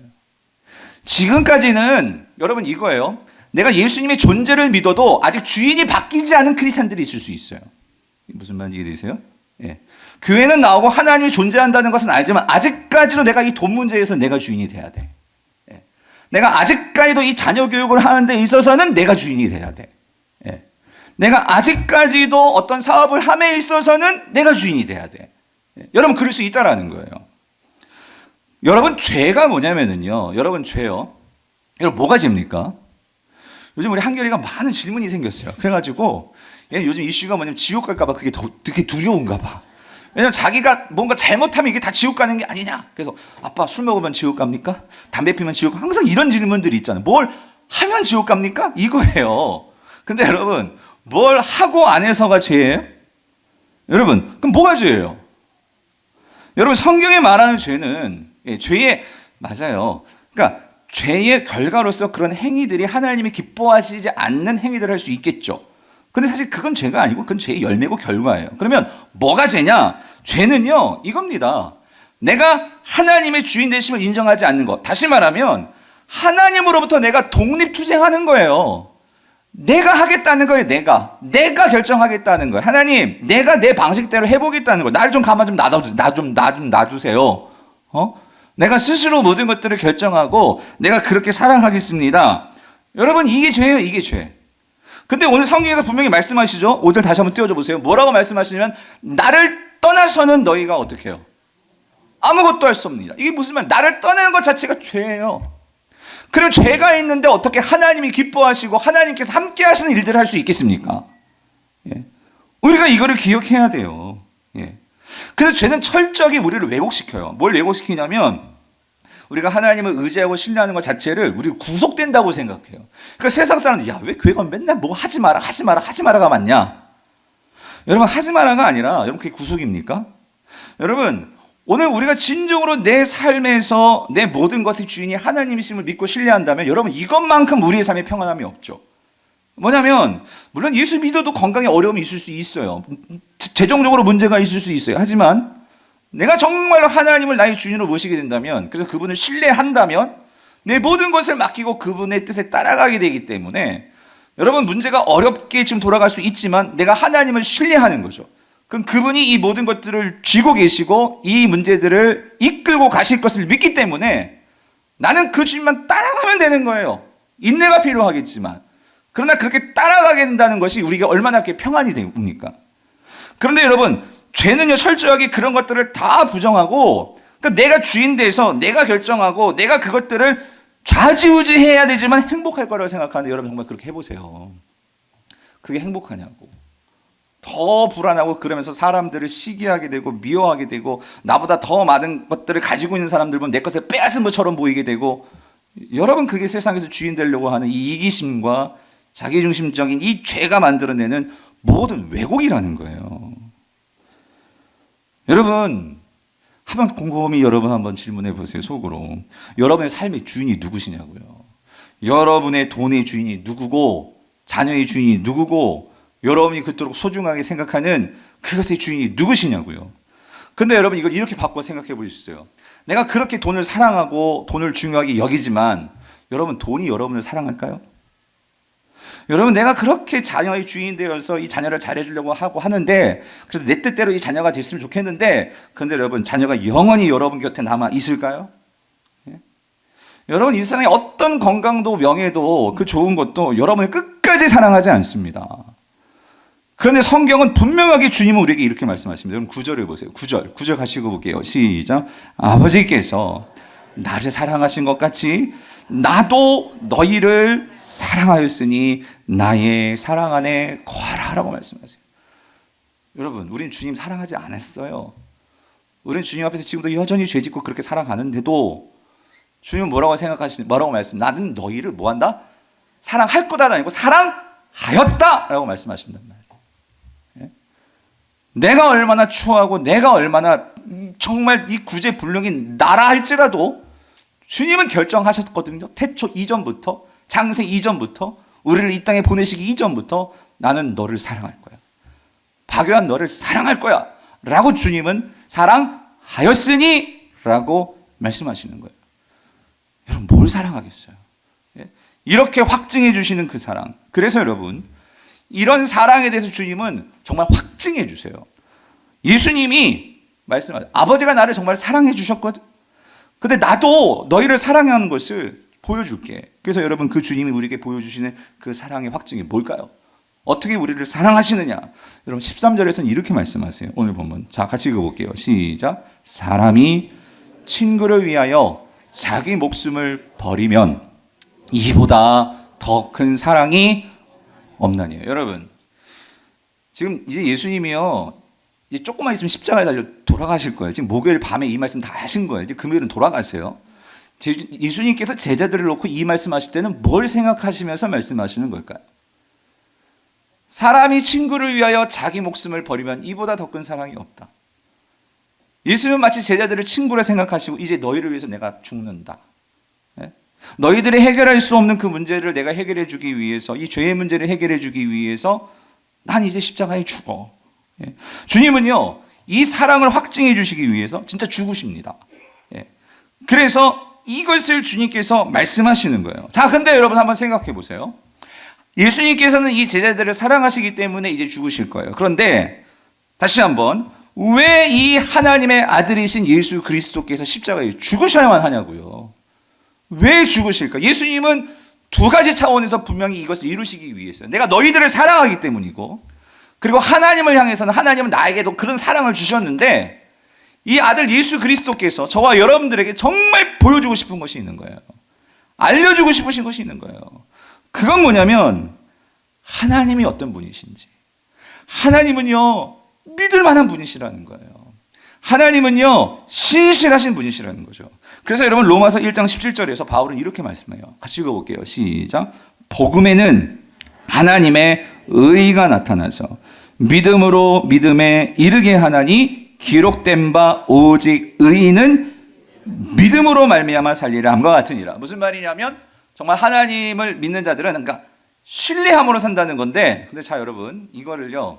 지금까지는 여러분 이거예요. 내가 예수님의 존재를 믿어도 아직 주인이 바뀌지 않은 크리스찬들이 있을 수 있어요. 무슨 말인지 이해되세요? 예. 교회는 나오고 하나님이 존재한다는 것은 알지만 아직까지도 내가 이 돈 문제에서 내가 주인이 돼야 돼. 예. 내가 아직까지도 이 자녀 교육을 하는 데 있어서는 내가 주인이 돼야 돼. 예. 내가 아직까지도 어떤 사업을 함에 있어서는 내가 주인이 돼야 돼. 예. 여러분 그럴 수 있다라는 거예요. 여러분 죄가 뭐냐면은요. 여러분 죄요. 여러분 뭐가 죄입니까? 요즘 우리 한결이가 많은 질문이 생겼어요. 그래가지고 요즘 이슈가 뭐냐면 지옥 갈까 봐 그게 되게 두려운가 봐. 왜냐면 자기가 뭔가 잘못하면 이게 다 지옥 가는 게 아니냐. 그래서 아빠 술 먹으면 지옥 갑니까? 담배 피면 지옥 항상 이런 질문들이 있잖아요. 뭘 하면 지옥 갑니까? 이거예요. 근데 여러분 뭘 하고 안 해서가 죄예요? 여러분 그럼 뭐가 죄예요? 여러분 성경에 말하는 죄는 죄의 맞아요. 그러니까 죄의 결과로서 그런 행위들이 하나님이 기뻐하시지 않는 행위들을 할 수 있겠죠. 근데 사실 그건 죄가 아니고 그건 죄의 열매고 결과예요. 그러면 뭐가 죄냐? 죄는요 이겁니다. 내가 하나님의 주인 되심을 인정하지 않는 것. 다시 말하면 하나님으로부터 내가 독립투쟁하는 거예요. 내가 하겠다는 거예요. 내가 결정하겠다는 거예요. 하나님 내가 내 방식대로 해보겠다는 거예요. 나를 좀 가만 좀 놔주세요. 내가 스스로 모든 것들을 결정하고 내가 그렇게 사랑하겠습니다. 여러분 이게 죄예요. 이게 죄. 근데 오늘 성경에서 분명히 말씀하시죠. 5절 다시 한번 띄워줘 보세요. 뭐라고 말씀하시냐면 나를 떠나서는 너희가 어떻게 해요? 아무것도 할 수 없습니다. 이게 무슨 말? 나를 떠나는 것 자체가 죄예요. 그럼 죄가 있는데 어떻게 하나님이 기뻐하시고 하나님께서 함께 하시는 일들을 할 수 있겠습니까? 예. 우리가 이거를 기억해야 돼요. 예. 그래서 죄는 철저하게 우리를 왜곡시켜요. 뭘 왜곡시키냐면 우리가 하나님을 의지하고 신뢰하는 것 자체를 우리가 구속된다고 생각해요. 그러니까 세상 사람들 야, 왜 교회 가면 맨날 뭐 하지 마라가 많냐? 여러분 하지 마라가 아니라 여러분 그게 구속입니까? 여러분 오늘 우리가 진정으로 내 삶에서 내 모든 것의 주인이 하나님이심을 믿고 신뢰한다면 여러분 이것만큼 우리의 삶에 평안함이 없죠. 뭐냐면 물론 예수 믿어도 건강에 어려움이 있을 수 있어요. 재정적으로 문제가 있을 수 있어요. 하지만 내가 정말로 하나님을 나의 주인으로 모시게 된다면 그래서 그분을 신뢰한다면 내 모든 것을 맡기고 그분의 뜻에 따라가게 되기 때문에 여러분 문제가 어렵게 지금 돌아갈 수 있지만 내가 하나님을 신뢰하는 거죠. 그럼 그분이 이 모든 것들을 쥐고 계시고 이 문제들을 이끌고 가실 것을 믿기 때문에 나는 그 주님만 따라가면 되는 거예요. 인내가 필요하겠지만 그러나 그렇게 따라가게 된다는 것이 우리가 얼마나 평안이 됩니까? 그런데 여러분 죄는요 철저하게 그런 것들을 다 부정하고 그러니까 내가 주인 돼서 내가 결정하고 내가 그것들을 좌지우지해야 되지만 행복할 거라고 생각하는데 여러분 정말 그렇게 해보세요. 그게 행복하냐고. 더 불안하고 그러면서 사람들을 시기하게 되고 미워하게 되고 나보다 더 많은 것들을 가지고 있는 사람들 보면 내 것을 빼앗은 것처럼 보이게 되고 여러분 그게 세상에서 주인 되려고 하는 이 이기심과 자기중심적인 이 죄가 만들어내는 모든 왜곡이라는 거예요. 여러분 한번 곰곰이 여러분 한번 질문해 보세요. 속으로 여러분의 삶의 주인이 누구시냐고요. 여러분의 돈의 주인이 누구고 자녀의 주인이 누구고 여러분이 그토록 소중하게 생각하는 그것의 주인이 누구시냐고요. 근데 여러분 이걸 이렇게 바꿔 생각해 보셨어요. 내가 그렇게 돈을 사랑하고 돈을 중요하게 여기지만 여러분, 돈이 여러분을 사랑할까요? 여러분, 내가 그렇게 자녀의 주인이 되어서 이 자녀를 잘해주려고 하고 하는데, 그래서 내 뜻대로 이 자녀가 됐으면 좋겠는데, 그런데 여러분, 자녀가 영원히 여러분 곁에 남아 있을까요? 예? 여러분, 이 세상에 어떤 건강도 명예도 그 좋은 것도 여러분을 끝까지 사랑하지 않습니다. 그런데 성경은 분명하게 주님은 우리에게 이렇게 말씀하십니다. 여러분, 9절을 보세요. 9절 가시고 볼게요. 시작. 아버지께서 나를 사랑하신 것 같이 나도 너희를 사랑하였으니 나의 사랑 안에 거하라 라고 말씀하세요. 여러분, 우린 주님 사랑하지 않았어요. 우린 주님 앞에서 지금도 여전히 죄짓고 그렇게 살아가는데도 주님은 뭐라고 말씀? 나는 너희를 뭐한다? 사랑할 거다가 아니고 사랑하였다 라고 말씀하신단 말이에요. 예? 내가 얼마나 추하고 내가 얼마나 정말 이 구제불능인 나라 할지라도 주님은 결정하셨거든요. 태초 이전부터, 창세 이전부터, 우리를 이 땅에 보내시기 이전부터 나는 너를 사랑할 거야. 박요한 너를 사랑할 거야 라고 주님은 사랑하였으니 라고 말씀하시는 거예요. 여러분, 뭘 사랑하겠어요? 예? 이렇게 확증해 주시는 그 사랑. 그래서 여러분, 이런 사랑에 대해서 주님은 정말 확증해 주세요. 예수님이 말씀하세요. 아버지가 나를 정말 사랑해 주셨거든. 근데 나도 너희를 사랑하는 것을 보여줄게. 그래서 여러분, 그 주님이 우리에게 보여주시는 그 사랑의 확증이 뭘까요? 어떻게 우리를 사랑하시느냐? 여러분, 13절에서는 이렇게 말씀하세요. 오늘 본문. 자, 같이 읽어볼게요. 시작. 사람이 친구를 위하여 자기 목숨을 버리면 이보다 더 큰 사랑이 없나니요. 여러분, 지금 이제 예수님이요, 이제 조금만 있으면 십자가에 달려 돌아가실 거예요. 지금 목요일 밤에 이 말씀 다 하신 거예요. 이제 금요일은 돌아가세요. 예수님께서 제자들을 놓고 이 말씀하실 때는 뭘 생각하시면서 말씀하시는 걸까요? 사람이 친구를 위하여 자기 목숨을 버리면 이보다 더 큰 사랑이 없다. 예수님은 마치 제자들을 친구라 생각하시고 이제 너희를 위해서 내가 죽는다. 예? 너희들이 해결할 수 없는 그 문제를 내가 해결해 주기 위해서, 이 죄의 문제를 해결해 주기 위해서 난 이제 십자가에 죽어. 예. 주님은요, 이 사랑을 확증해 주시기 위해서 진짜 죽으십니다. 예. 그래서 이것을 주님께서 말씀하시는 거예요. 자, 근데 여러분 한번 생각해 보세요. 예수님께서는 이 제자들을 사랑하시기 때문에 이제 죽으실 거예요. 그런데 다시 한번, 왜 이 하나님의 아들이신 예수 그리스도께서 십자가에 죽으셔야만 하냐고요. 왜 죽으실까? 예수님은 두 가지 차원에서 분명히 이것을 이루시기 위해서요. 내가 너희들을 사랑하기 때문이고, 그리고 하나님을 향해서는 하나님은 나에게도 그런 사랑을 주셨는데, 이 아들 예수 그리스도께서 저와 여러분들에게 정말 보여주고 싶은 것이 있는 거예요. 알려주고 싶으신 것이 있는 거예요. 그건 뭐냐면 하나님이 어떤 분이신지, 하나님은요 믿을 만한 분이시라는 거예요. 하나님은요 신실하신 분이시라는 거죠. 그래서 여러분, 로마서 1장 17절에서 바울은 이렇게 말씀해요. 같이 읽어볼게요. 시작. 복음에는 하나님의 의가 나타나서 믿음으로 믿음에 이르게 하나니 기록된 바 오직 의인은 믿음으로 말미암아 살리라 함과 같으니라. 무슨 말이냐면 정말 하나님을 믿는 자들은 그러니까 신뢰함으로 산다는 건데, 근데 자 여러분, 이거를요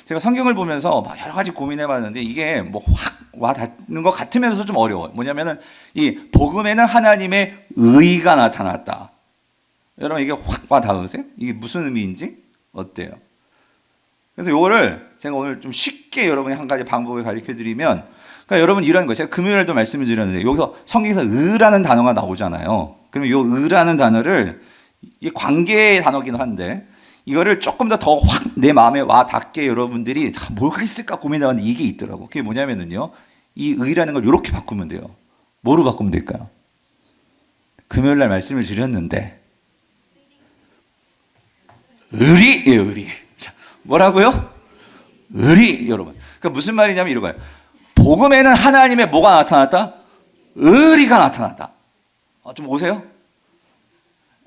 제가 성경을 보면서 막 여러 가지 고민해봤는데 이게 뭐 확 와닿는 것 같으면서 좀 어려워요. 뭐냐면은 이 복음에는 하나님의 의가 나타났다. 여러분, 이게 확 와닿으세요? 이게 무슨 의미인지 어때요? 그래서 이거를 제가 오늘 좀 쉽게 여러분이 한 가지 방법을 가르쳐드리면, 그러니까 여러분 이런 거예요. 제가 금요일에도 말씀을 드렸는데 여기서 성경에서 의라는 단어가 나오잖아요. 그러면 이 의라는 단어를, 이 관계의 단어긴 한데 이거를 조금 더 확 내 마음에 와 닿게 여러분들이 뭘까 있을까 고민하는데 이게 있더라고. 그게 뭐냐면은요, 이 의라는 걸 이렇게 바꾸면 돼요. 뭐로 바꾸면 될까요? 금요일 날 말씀을 드렸는데 의리예요, 의리. 자, 뭐라고요? 의리, 여러분. 그러니까 무슨 말이냐면 이런 거예요. 복음에는 하나님의 뭐가 나타났다? 의리가 나타났다. 좀 오세요?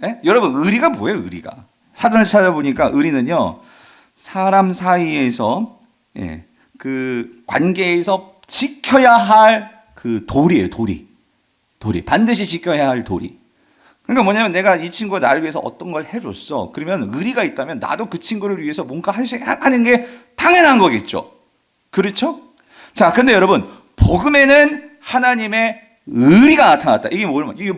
예? 여러분, 의리가 뭐예요, 의리가? 사전을 찾아보니까 의리는요, 사람 사이에서, 예, 그 관계에서 지켜야 할 그 도리예요, 도리. 반드시 지켜야 할 도리. 그러니까 뭐냐면 내가 이 친구가 나를 위해서 어떤 걸 해줬어. 그러면 의리가 있다면 나도 그 친구를 위해서 뭔가 하는 게 당연한 거겠죠. 그렇죠? 자, 근데 여러분, 복음에는 하나님의 의리가 나타났다. 이게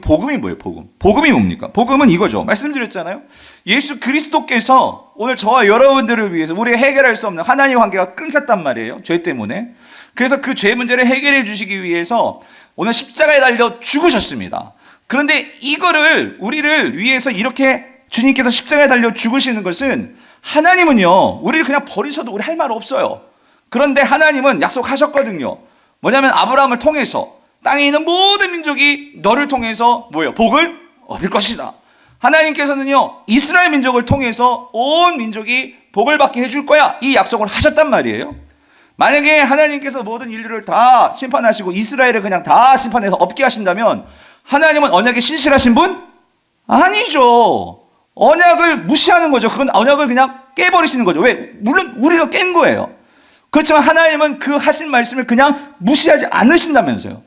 복음이 뭐예요? 복음이 뭡니까? 복음은 이거죠. 말씀드렸잖아요. 예수 그리스도께서 오늘 저와 여러분들을 위해서 우리가 해결할 수 없는 하나님 관계가 끊겼단 말이에요. 죄 때문에. 그래서 그 죄 문제를 해결해 주시기 위해서 오늘 십자가에 달려 죽으셨습니다. 그런데 이거를 우리를 위해서 이렇게 주님께서 십자가에 달려 죽으시는 것은, 하나님은요 우리를 그냥 버리셔도 우리 할 말 없어요. 그런데 하나님은 약속하셨거든요. 뭐냐면 아브라함을 통해서 땅에 있는 모든 민족이 너를 통해서 뭐예요? 복을 얻을 것이다. 하나님께서는요 이스라엘 민족을 통해서 온 민족이 복을 받게 해줄 거야, 이 약속을 하셨단 말이에요. 만약에 하나님께서 모든 인류를 다 심판하시고 이스라엘을 그냥 다 심판해서 없게 하신다면 하나님은 언약에 신실하신 분? 아니죠. 언약을 무시하는 거죠. 그건 언약을 그냥 깨버리시는 거죠. 왜? 물론 우리가 깬 거예요. 그렇지만 하나님은 그 하신 말씀을 그냥 무시하지 않으신다면서요.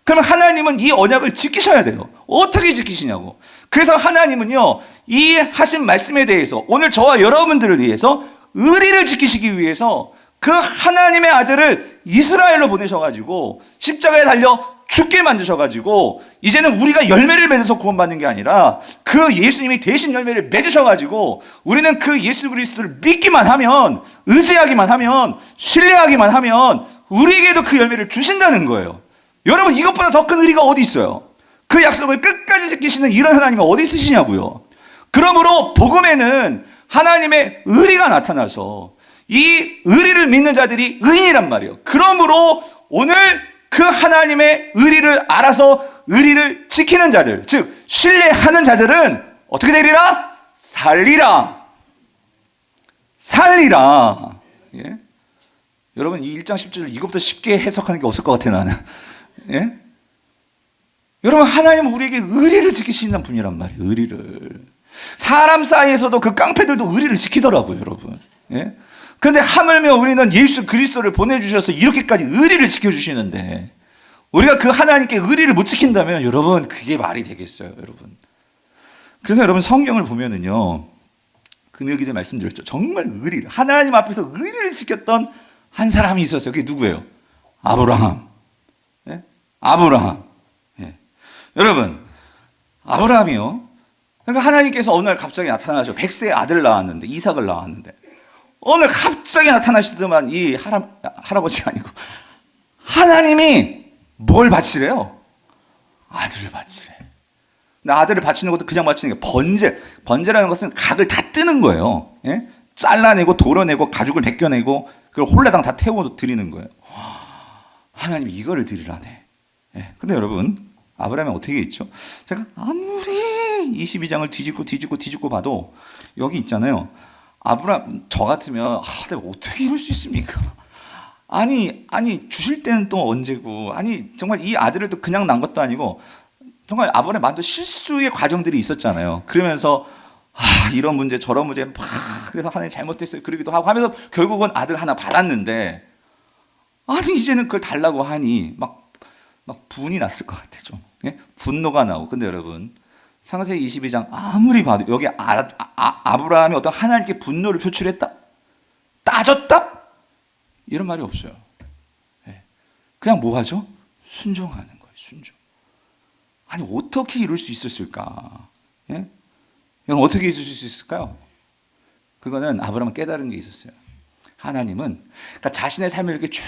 그럼 하나님은 이 언약을 지키셔야 돼요. 어떻게 지키시냐고. 그래서 하나님은요 이 하신 말씀에 대해서 오늘 저와 여러분들을 위해서 의리를 지키시기 위해서 그 하나님의 아들을 이스라엘로 보내셔가지고 십자가에 달려 죽게 만드셔가지고 이제는 우리가 열매를 맺어서 구원받는 게 아니라 그 예수님이 대신 열매를 맺으셔가지고 우리는 그 예수 그리스도를 믿기만 하면, 의지하기만 하면, 신뢰하기만 하면 우리에게도 그 열매를 주신다는 거예요. 여러분, 이것보다 더 큰 의리가 어디 있어요? 그 약속을 끝까지 지키시는 이런 하나님이 어디 있으시냐고요. 그러므로 복음에는 하나님의 의리가 나타나서 이 의리를 믿는 자들이 의인이란 말이에요. 그러므로 오늘 그 하나님의 의리를 알아서 의리를 지키는 자들, 즉 신뢰하는 자들은 어떻게 되리라? 살리라. 예? 여러분, 이 1장 10절을 이것부터 쉽게 해석하는 게 없을 것 같아요, 나는. 예? 여러분, 하나님은 우리에게 의리를 지키시는 분이란 말이에요. 의리를. 사람 사이에서도 그 깡패들도 의리를 지키더라고요, 여러분. 예? 근데 하물며 우리는 예수 그리스도를 보내주셔서 이렇게까지 의리를 지켜주시는데 우리가 그 하나님께 의리를 못 지킨다면 여러분, 그게 말이 되겠어요, 여러분. 그래서 여러분, 성경을 보면은요, 금요일에 말씀드렸죠. 정말 의리를, 하나님 앞에서 의리를 지켰던 한 사람이 있었어요. 그게 누구예요? 아브라함. 예? 아브라함. 예. 여러분, 아브라함이요. 그러니까 하나님께서 어느 날 갑자기 나타나셔. 100세의 아들 낳았는데, 이삭을 낳았는데, 오늘 갑자기 나타나시더만 이 할아버지가 아니고 하나님이 뭘 바치래요? 아들을 바치래. 근데 아들을 바치는 것도 그냥 바치는 게 번제라는 것은 각을 다 뜨는 거예요. 예? 잘라내고 도려내고 가죽을 벗겨내고 그걸 홀라당 다 태워 드리는 거예요. 하나님이 이거를 드리라네. 예. 근데 여러분, 아브라함이 어떻게 있죠? 제가 아무리 22장을 뒤집고 봐도 여기 있잖아요. 아브라함, 저 같으면 내가 어떻게 이럴 수 있습니까? 아니 주실 때는 또 언제고, 아니 정말 이 아들을 또 그냥 낳은 것도 아니고 정말 아브라함의 많은 실수의 과정들이 있었잖아요. 그러면서 이런 문제 저런 문제 막, 그래서 하나님 잘못했어요 그러기도 하고 하면서 결국은 아들 하나 받았는데, 아니 이제는 그걸 달라고 하니 막 분이 났을 것 같아. 좀 분노가 나고. 근데 여러분, 창세기 22장 아무리 봐도 여기 아브라함이 어떤 하나님께 분노를 표출했다? 따졌다? 이런 말이 없어요. 그냥 뭐 하죠? 순종하는 거예요. 순종. 아니 어떻게 이룰 수 있었을까? 이건 어떻게 있을 수 있을까요? 그거는 아브라함은 깨달은 게 있었어요. 하나님은 그러니까 자신의 삶을 이렇게 쭉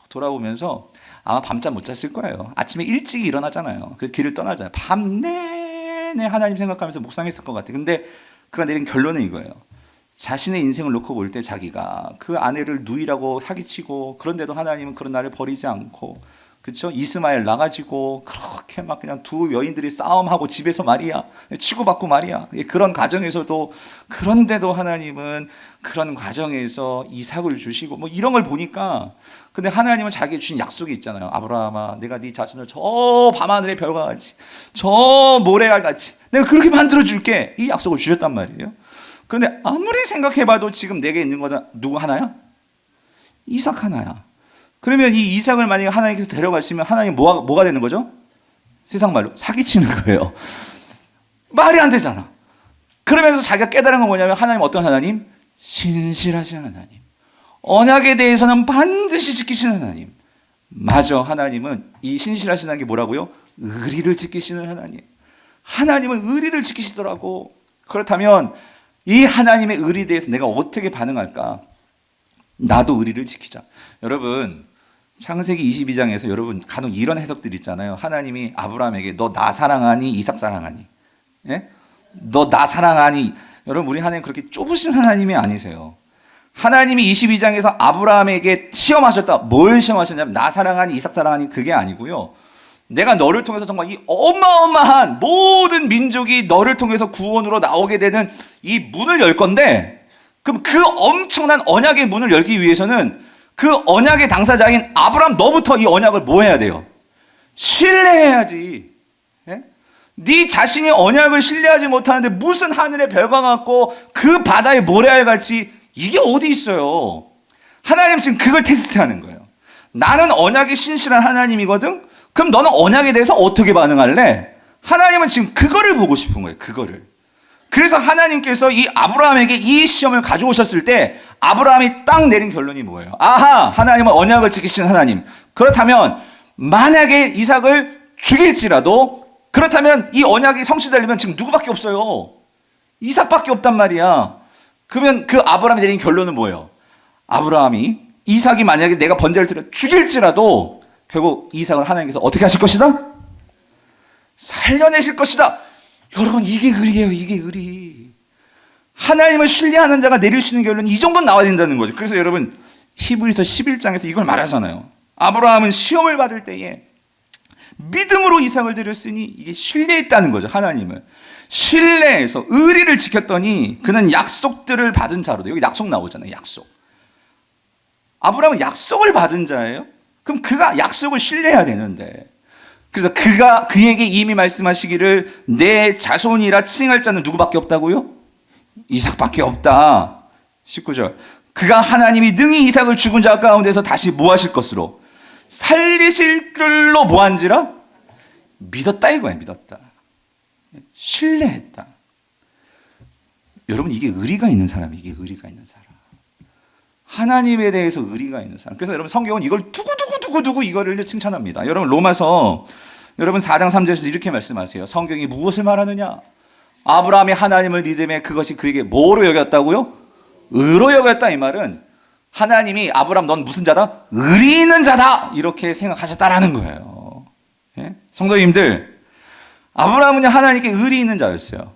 돌아보면서 아마 밤잠 못 잤을 거예요. 아침에 일찍 일어나잖아요. 그래서 길을 떠나잖아요. 밤 내내 하나님 생각하면서 묵상했을 것 같아요. 근데 그가 내린 결론은 이거예요. 자신의 인생을 놓고 볼 때 자기가 그 아내를 누이라고 사기치고, 그런데도 하나님은 그런 나를 버리지 않고, 그렇죠? 이스마엘 나가지고 그렇게 막 그냥 두 여인들이 싸움하고 집에서 말이야, 치고받고 말이야. 그런 과정에서도, 그런데도 하나님은 그런 과정에서 이삭을 주시고 뭐 이런 걸 보니까, 근데 하나님은 자기의 주신 약속이 있잖아요. 아브라함아, 내가 네 자손을 저 밤하늘의 별과 같이, 저 모래알 같이 내가 그렇게 만들어 줄게, 이 약속을 주셨단 말이에요. 그런데 아무리 생각해봐도 지금 내게 있는 거는 누구 하나야? 이삭 하나야. 그러면 이 이삭을 만약에 하나님께서 데려가시면 하나님 뭐가 되는 거죠? 세상 말로 사기치는 거예요. 말이 안 되잖아. 그러면서 자기가 깨달은 건 뭐냐면, 하나님 어떤 하나님? 신실하신 하나님. 언약에 대해서는 반드시 지키시는 하나님. 맞아. 하나님은 이 신실하시다는 게 뭐라고요? 의리를 지키시는 하나님. 하나님은 의리를 지키시더라고. 그렇다면 이 하나님의 의리에 대해서 내가 어떻게 반응할까? 나도 의리를 지키자. 여러분, 창세기 22장에서 여러분 간혹 이런 해석들 있잖아요. 하나님이 아브라함에게 너 나 사랑하니 이삭 사랑하니, 예? 너 나 사랑하니. 여러분, 우리 하나님 그렇게 좁으신 하나님이 아니세요. 하나님이 22장에서 아브라함에게 시험하셨다. 뭘 시험하셨냐면 나 사랑하니 이삭 사랑하니 그게 아니고요. 내가 너를 통해서 정말 이 어마어마한 모든 민족이 너를 통해서 구원으로 나오게 되는 이 문을 열 건데, 그럼 그 엄청난 언약의 문을 열기 위해서는 그 언약의 당사자인 아브라함 너부터 이 언약을 뭐 해야 돼요? 신뢰해야지. 예? 네 자신이 언약을 신뢰하지 못하는데 무슨 하늘의 별과 같고 그 바다의 모래알 같이 이게 어디 있어요? 하나님 지금 그걸 테스트하는 거예요. 나는 언약이 신실한 하나님이거든? 그럼 너는 언약에 대해서 어떻게 반응할래? 하나님은 지금 그거를 보고 싶은 거예요. 그거를. 그래서 하나님께서 이 아브라함에게 이 시험을 가져오셨을 때 아브라함이 딱 내린 결론이 뭐예요? 아하! 하나님은 언약을 지키시는 하나님. 그렇다면 만약에 이삭을 죽일지라도, 그렇다면 이 언약이 성취되려면 지금 누구밖에 없어요? 이삭밖에 없단 말이야. 그러면 그 아브라함이 내린 결론은 뭐예요? 아브라함이 이삭이 만약에 내가 번제를 드려 죽일지라도 결국 이삭을 하나님께서 어떻게 하실 것이다? 살려내실 것이다. 여러분, 이게 의리예요. 이게 의리. 하나님을 신뢰하는 자가 내릴 수 있는 결론이 이 정도는 나와야 된다는 거죠. 그래서 여러분, 히브리서 11장에서 이걸 말하잖아요. 아브라함은 시험을 받을 때에 믿음으로 이삭을 드렸으니 이게 신뢰했다는 거죠. 하나님을 신뢰해서 의리를 지켰더니 그는 약속들을 받은 자로도. 여기 약속 나오잖아요. 약속. 아브라함은 약속을 받은 자예요. 그럼 그가 약속을 신뢰해야 되는데, 그래서 그에게 이미 말씀하시기를 내 자손이라 칭할 자는 누구밖에 없다고요? 이삭밖에 없다. 19절. 그가 하나님이 능히 이삭을 죽은 자 가운데서 다시 뭐 하실 것으로 살리실 줄로 뭐 한지라? 믿었다 이거야. 믿었다. 신뢰했다. 여러분, 이게 의리가 있는 사람이, 이게 의리가 있는 사람. 하나님에 대해서 의리가 있는 사람. 그래서 여러분, 성경은 이걸 두고 이거를 칭찬합니다. 여러분, 로마서 여러분 4장 3절에서 이렇게 말씀하세요. 성경이 무엇을 말하느냐? 아브라함이 하나님을 믿음에 그것이 그에게 뭐로 여겼다고요? 의로 여겼다. 이 말은 하나님이 아브라함 넌 무슨 자다? 의리 있는 자다. 이렇게 생각하셨다라는 거예요. 예? 성도님들, 아브라함은 하나님께 의리 있는 자였어요.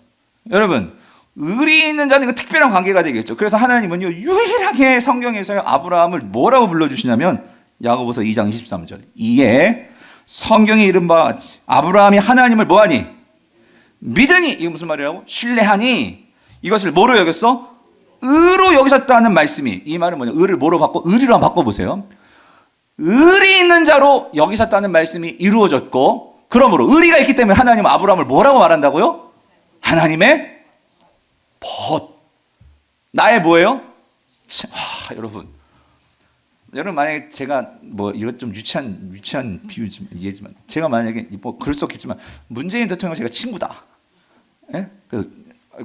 여러분, 의리 있는 자는 그 특별한 관계가 되겠죠. 그래서 하나님은요, 유일하게 성경에서 아브라함을 뭐라고 불러주시냐면 야고보서 2장 23절. 이에 성경에 이른 바와 같이 아브라함이 하나님을 뭐하니? 믿으니. 이거 무슨 말이라고? 신뢰하니. 이것을 뭐로 여겼어? 의로 여기셨다는 말씀이. 이 말은 뭐냐? 의를 뭐로 바꿔? 의리로 한번 바꿔보세요. 의리 있는 자로 여기셨다는 말씀이 이루어졌고, 그러므로 의리가 있기 때문에 하나님은 아브라함을 뭐라고 말한다고요? 하나님의 벗. 나의 뭐예요? 여러분 만약에 제가 뭐 이것 좀 유치한 비유지만 이해지만, 제가 만약에 뭐 그럴 수 없겠지만 문재인 대통령 제가 친구다. 예? 그래서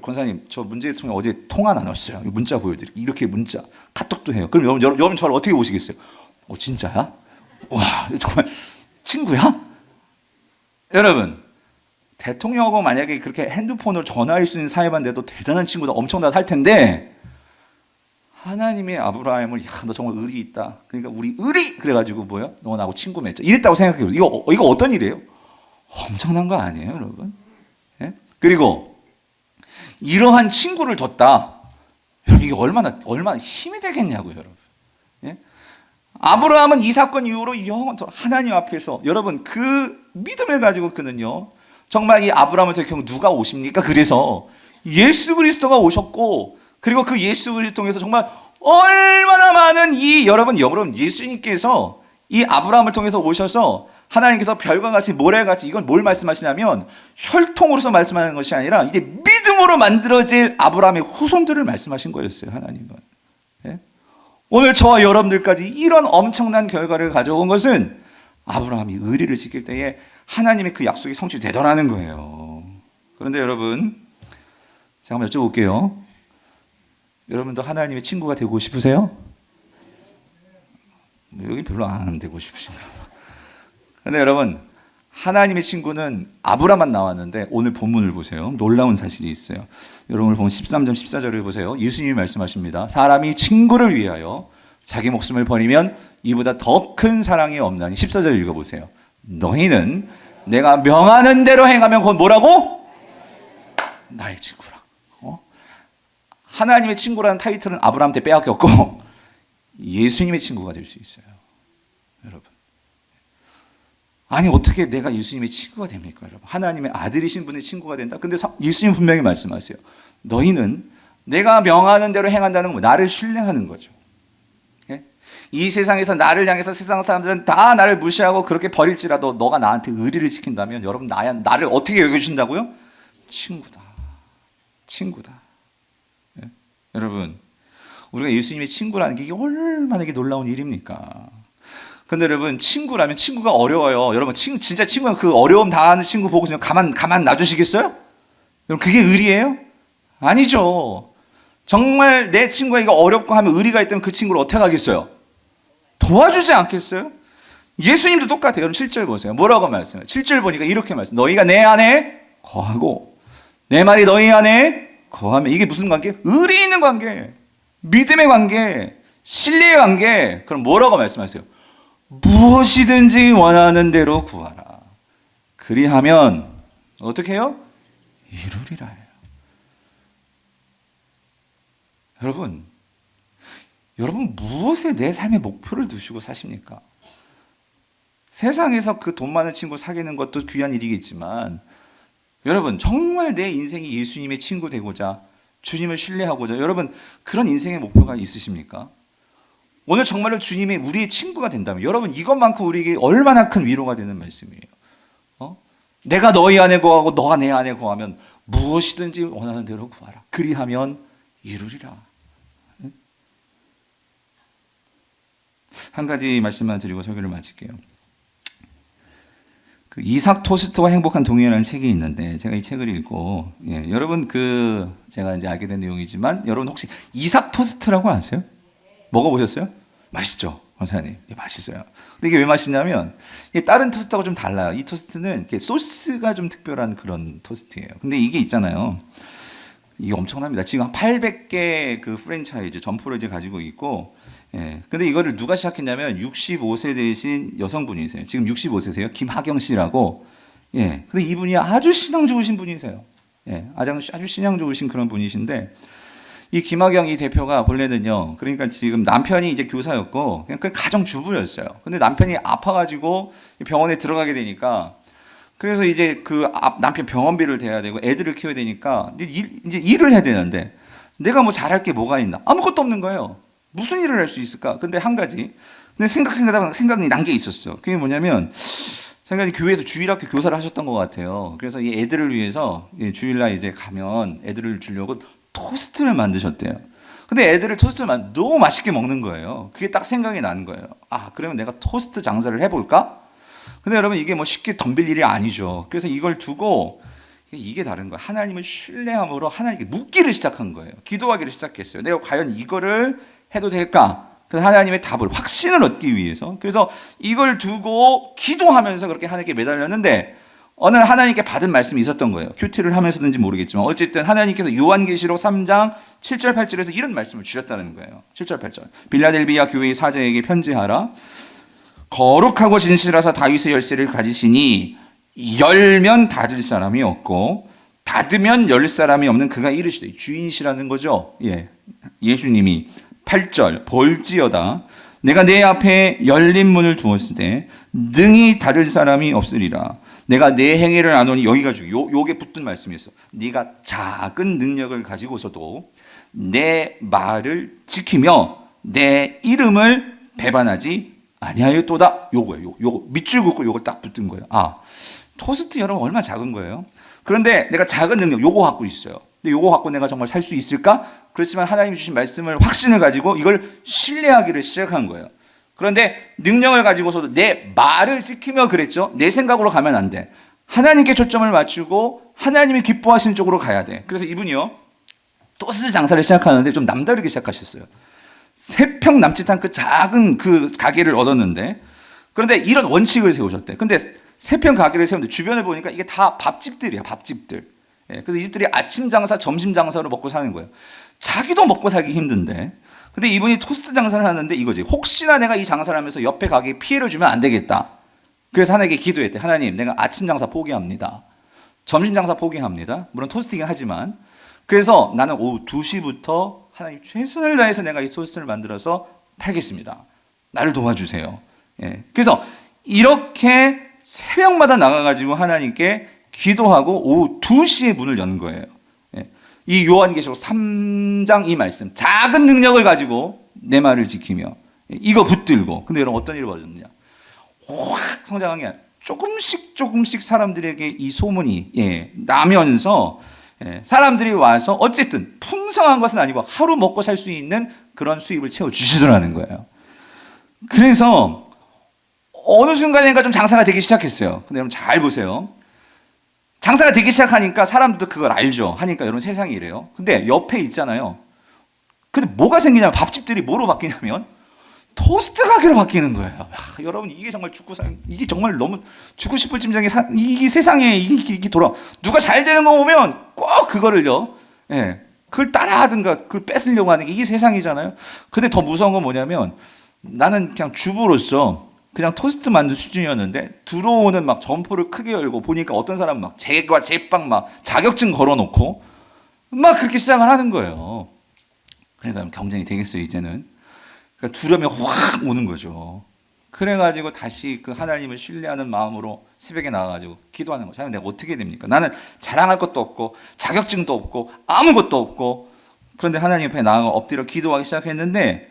권사님, 저 문재인 대통령 어디에 통화 나눴어요. 문자 보여드릴게요. 이렇게 문자 카톡도 해요. 그럼 여러분 저를 어떻게 보시겠어요? 진짜야? 와, 정말 친구야? 여러분, 대통령하고 만약에 그렇게 핸드폰으로 전화할 수 있는 사이만 돼도 대단한 친구다, 엄청나다 할 텐데, 하나님의 아브라함을, 야, 너 정말 의리 있다. 그러니까 우리 의리 그래가지고 뭐야? 너 나하고 친구 맺자. 이랬다고 생각해요. 이거 어떤 일이에요? 엄청난 거 아니에요, 여러분? 예? 그리고 이러한 친구를 뒀다. 여러분, 이게 얼마나 힘이 되겠냐고요, 여러분. 예? 아브라함은 이 사건 이후로 영원토록 하나님 앞에서, 여러분, 그 믿음을 가지고 그는요, 정말 이 아브라함을 통해 누가 오십니까? 그래서 예수 그리스도가 오셨고, 그리고 그 예수 그리스도를 통해서 정말 얼마나 많은 여러분 예수님께서 이 아브라함을 통해서 오셔서 하나님께서 별과 같이 모래같이, 이건 뭘 말씀하시냐면 혈통으로서 말씀하는 것이 아니라 이제 믿음으로 만들어질 아브라함의 후손들을 말씀하신 거였어요. 하나님은. 예? 오늘 저와 여러분들까지 이런 엄청난 결과를 가져온 것은 아브라함이 의리를 지킬 때에 하나님의 그 약속이 성취되더라는 거예요. 그런데 여러분, 제가 한번 여쭤볼게요. 여러분도 하나님의 친구가 되고 싶으세요? 여기 별로 안 되고 싶으신가 봐. 근데 여러분, 하나님의 친구는 아브라함만 나왔는데 오늘 본문을 보세요. 놀라운 사실이 있어요. 여러분 보면 13절 14절을 보세요. 예수님이 말씀하십니다. 사람이 친구를 위하여 자기 목숨을 버리면 이보다 더 큰 사랑이 없나니. 14절 읽어보세요. 너희는 내가 명하는 대로 행하면 곧 뭐라고? 나의 친구라. 하나님의 친구라는 타이틀은 아브라함 때 빼앗겼고 예수님의 친구가 될 수 있어요. 여러분, 아니 어떻게 내가 예수님의 친구가 됩니까? 여러분, 하나님의 아들이신 분의 친구가 된다. 근데 예수님 분명히 말씀하세요. 너희는 내가 명하는 대로 행한다는 건 나를 신뢰하는 거죠. 이 세상에서 나를 향해서 세상 사람들은 다 나를 무시하고 그렇게 버릴지라도 너가 나한테 의리를 지킨다면 여러분, 나를 어떻게 여겨주신다고요? 친구다. 친구다. 네? 여러분, 우리가 예수님의 친구라는 게 얼마나 이게 놀라운 일입니까? 근데 여러분, 친구라면 친구가 어려워요. 여러분, 진짜 친구가 그 어려움 당하는 친구 보고 그냥 가만 놔두시겠어요? 여러분, 그게 의리예요? 아니죠. 정말 내 친구가 이거 어렵고 하면 의리가 있다면 그 친구를 어떻게 하겠어요? 도와주지 않겠어요? 예수님도 똑같아요. 여러분 7절 보세요. 뭐라고 말씀해요? 7절 보니까 이렇게 말씀. 너희가 내 안에 거하고 내 말이 너희 안에 거하면. 이게 무슨 관계? 의리 있는 관계, 믿음의 관계, 신뢰의 관계. 그럼 뭐라고 말씀하세요? 무엇이든지 원하는 대로 구하라. 그리하면 어떻게 해요? 이루리라. 여러분 무엇에 내 삶의 목표를 두시고 사십니까? 세상에서 그 돈 많은 친구 사귀는 것도 귀한 일이겠지만 여러분, 정말 내 인생이 예수님의 친구 되고자, 주님을 신뢰하고자, 여러분 그런 인생의 목표가 있으십니까? 오늘 정말로 주님이 우리의 친구가 된다면 여러분, 이것만큼 우리에게 얼마나 큰 위로가 되는 말씀이에요. 내가 너희 안에 거하고 너가 내 안에 거하면 무엇이든지 원하는 대로 구하라. 그리하면 이루리라. 한 가지 말씀만 드리고 설교를 마칠게요. 그 이삭 토스트와 행복한 동행이라는 책이 있는데 제가 이 책을 읽고 여러분 제가 이제 알게 된 내용이지만 여러분 혹시 이삭 토스트라고 아세요? 먹어보셨어요? 맛있죠, 권사님. 맛있어요. 근데 이게 왜 맛있냐면 이게 다른 토스트하고 좀 달라요. 이 토스트는 이렇게 소스가 좀 특별한 그런 토스트예요. 근데 이게 있잖아요. 이게 엄청납니다. 지금 한 800개 그 프랜차이즈 점포를 이제 가지고 있고, 근데 이거를 누가 시작했냐면 65세 되신 여성분이세요. 지금 65세세요. 김하경 씨라고. 근데 이분이 아주 신앙 좋으신 분이세요. 아주 신앙 좋으신 그런 분이신데, 이 김하경 이 대표가 본래는요, 그러니까 지금 남편이 이제 교사였고, 그냥 가정 주부였어요. 근데 남편이 아파가지고 병원에 들어가게 되니까, 그래서 이제 남편 병원비를 대야 되고 애들을 키워야 되니까 이제 일을 해야 되는데 내가 뭐 잘할 게 뭐가 있나? 아무것도 없는 거예요. 무슨 일을 할 수 있을까? 근데 한 가지. 근데 생각이 난 게 있었어요. 그게 뭐냐면, 생각이 교회에서 주일학교 교사를 하셨던 것 같아요. 그래서 이 애들을 위해서 주일날 이제 가면 애들을 주려고 토스트를 만드셨대요. 근데 애들을 토스트를 너무 맛있게 먹는 거예요. 그게 딱 생각이 나는 거예요. 그러면 내가 토스트 장사를 해볼까? 근데 여러분, 이게 뭐 쉽게 덤빌 일이 아니죠. 그래서 이걸 두고 이게 다른 거예요. 하나님을 신뢰함으로 하나님께 묻기를 시작한 거예요. 기도하기를 시작했어요. 내가 과연 이거를 해도 될까? 그래서 하나님의 답을, 확신을 얻기 위해서. 그래서 이걸 두고 기도하면서 그렇게 하나님께 매달렸는데 어느 날 하나님께 받은 말씀이 있었던 거예요. 큐티를 하면서든지 모르겠지만 어쨌든 하나님께서 요한계시록 3장 7절 8절에서 이런 말씀을 주셨다는 거예요. 7절 8절. 빌라델비아 교회의 사자에게 편지하라. 거룩하고 진실하사 다윗의 열쇠를 가지시니 열면 닫을 사람이 없고 닫으면 열 사람이 없는 그가 이르시되, 주인이시라는 거죠. 예수님이 8절 볼지어다 내가 내 앞에 열린 문을 두었으되 능히 닫을 사람이 없으리라. 내가 내 행위를 아노니, 여기가 요게 붙은 말씀이었어. 네가 작은 능력을 가지고서도 내 말을 지키며 내 이름을 배반하지 아니하였도다. 요거예요. 요거 밑줄 긋고 요걸 딱 붙은 거예요. 토스트 여러분 얼마나 작은 거예요. 그런데 내가 작은 능력 요거 갖고 있어요. 근데 요거 갖고 내가 정말 살 수 있을까? 그렇지만 하나님이 주신 말씀을, 확신을 가지고 이걸 신뢰하기를 시작한 거예요. 그런데 능력을 가지고서도 내 말을 지키며 그랬죠. 내 생각으로 가면 안 돼. 하나님께 초점을 맞추고 하나님이 기뻐하시는 쪽으로 가야 돼. 그래서 이분이요, 토스트 장사를 시작하는데 좀 남다르게 시작하셨어요. 3평 남짓한 그 작은 그 가게를 얻었는데, 그런데 이런 원칙을 세우셨대. 근데 3평 가게를 세우는데 주변에 보니까 이게 다 밥집들이야, 밥집들. 예, 그래서 이 집들이 아침 장사, 점심 장사로 먹고 사는 거예요. 자기도 먹고 살기 힘든데. 근데 이분이 토스트 장사를 하는데 이거지. 혹시나 내가 이 장사를 하면서 옆에 가게에 피해를 주면 안 되겠다. 그래서 하나님께 기도했대. 하나님, 내가 아침 장사 포기합니다. 점심 장사 포기합니다. 물론 토스트이긴 하지만. 그래서 나는 오후 2시부터 하나님 최선을 다해서 내가 이 토스트를 만들어서 팔겠습니다. 나를 도와주세요. 예. 그래서 이렇게 새벽마다 나가가지고 하나님께 기도하고 오후 2시에 문을 연 거예요. 예. 이 요한계시록 3장 이 말씀, 작은 능력을 가지고 내 말을 지키며 이거 붙들고. 근데 여러분 어떤 일이 벌어졌느냐? 확 성장한 게 아니라 조금씩 사람들에게 이 소문이 나면서 사람들이 와서 어쨌든 풍성한 것은 아니고 하루 먹고 살 수 있는 그런 수입을 채워주시더라는 거예요. 그래서 어느 순간인가 좀 장사가 되기 시작했어요. 근데 여러분 잘 보세요. 장사가 되기 시작하니까 사람들도 그걸 알죠. 하니까 여러분 세상이 이래요. 근데 옆에 있잖아요. 근데 뭐가 생기냐면 밥집들이 뭐로 바뀌냐면 토스트 가게로 바뀌는 거예요. 야, 여러분 이게 정말 이게 정말 너무 죽고 싶을 짐작에 이 세상에 이게 돌아. 누가 잘 되는 거 보면 꼭 그거를요. 예, 그걸 따라하든가 그걸 뺏으려고 하는 게 이게 세상이잖아요. 근데 더 무서운 건 뭐냐면 나는 그냥 주부로서 그냥 토스트 만든 수준이었는데 들어오는 막 점포를 크게 열고 보니까 어떤 사람은 막 제과 제빵 막 자격증 걸어놓고 막 그렇게 시작을 하는 거예요. 그러니까 경쟁이 되겠어요 이제는. 그러니까 두려움이 확 오는 거죠. 그래가지고 다시 그 하나님을 신뢰하는 마음으로 새벽에 나와가지고 기도하는 거죠. 하나님 내가 어떻게 됩니까? 나는 자랑할 것도 없고 자격증도 없고 아무것도 없고. 그런데 하나님 앞에 나아가 엎드려 기도하기 시작했는데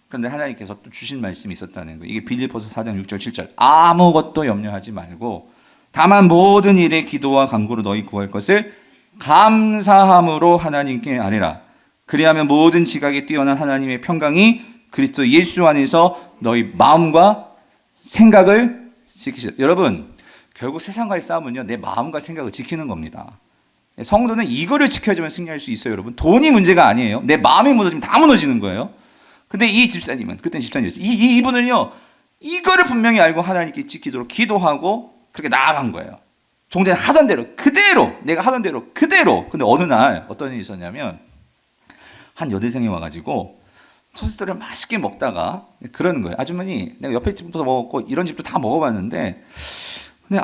그런데 하나님께서 또 주신 말씀이 있었다는 거예요. 이게 빌립보서 4장 6절 7절. 아무것도 염려하지 말고 다만 모든 일에 기도와 간구로 너희 구할 것을 감사함으로 하나님께 아뢰라. 그리하면 모든 지각에 뛰어난 하나님의 평강이 그리스도 예수 안에서 너희 마음과 생각을 지키시라. 여러분 결국 세상과의 싸움은요 내 마음과 생각을 지키는 겁니다. 성도는 이거를 지켜주면 승리할 수 있어요. 여러분 돈이 문제가 아니에요. 내 마음이 무너지면 다 무너지는 거예요. 근데 이 집사님은 그때는 집사님이었어요. 이분은요 이거를 분명히 알고 하나님께 지키도록 기도하고 그렇게 나아간 거예요. 종전에 하던 대로 그대로 내가 하던 대로 그대로. 근데 어느 날 어떤 일이 있었냐면 한 여대생이 와가지고 토스트를 맛있게 먹다가 그러는 거예요. 아주머니 내가 옆에 집부터 먹었고 이런 집도 다 먹어봤는데 근데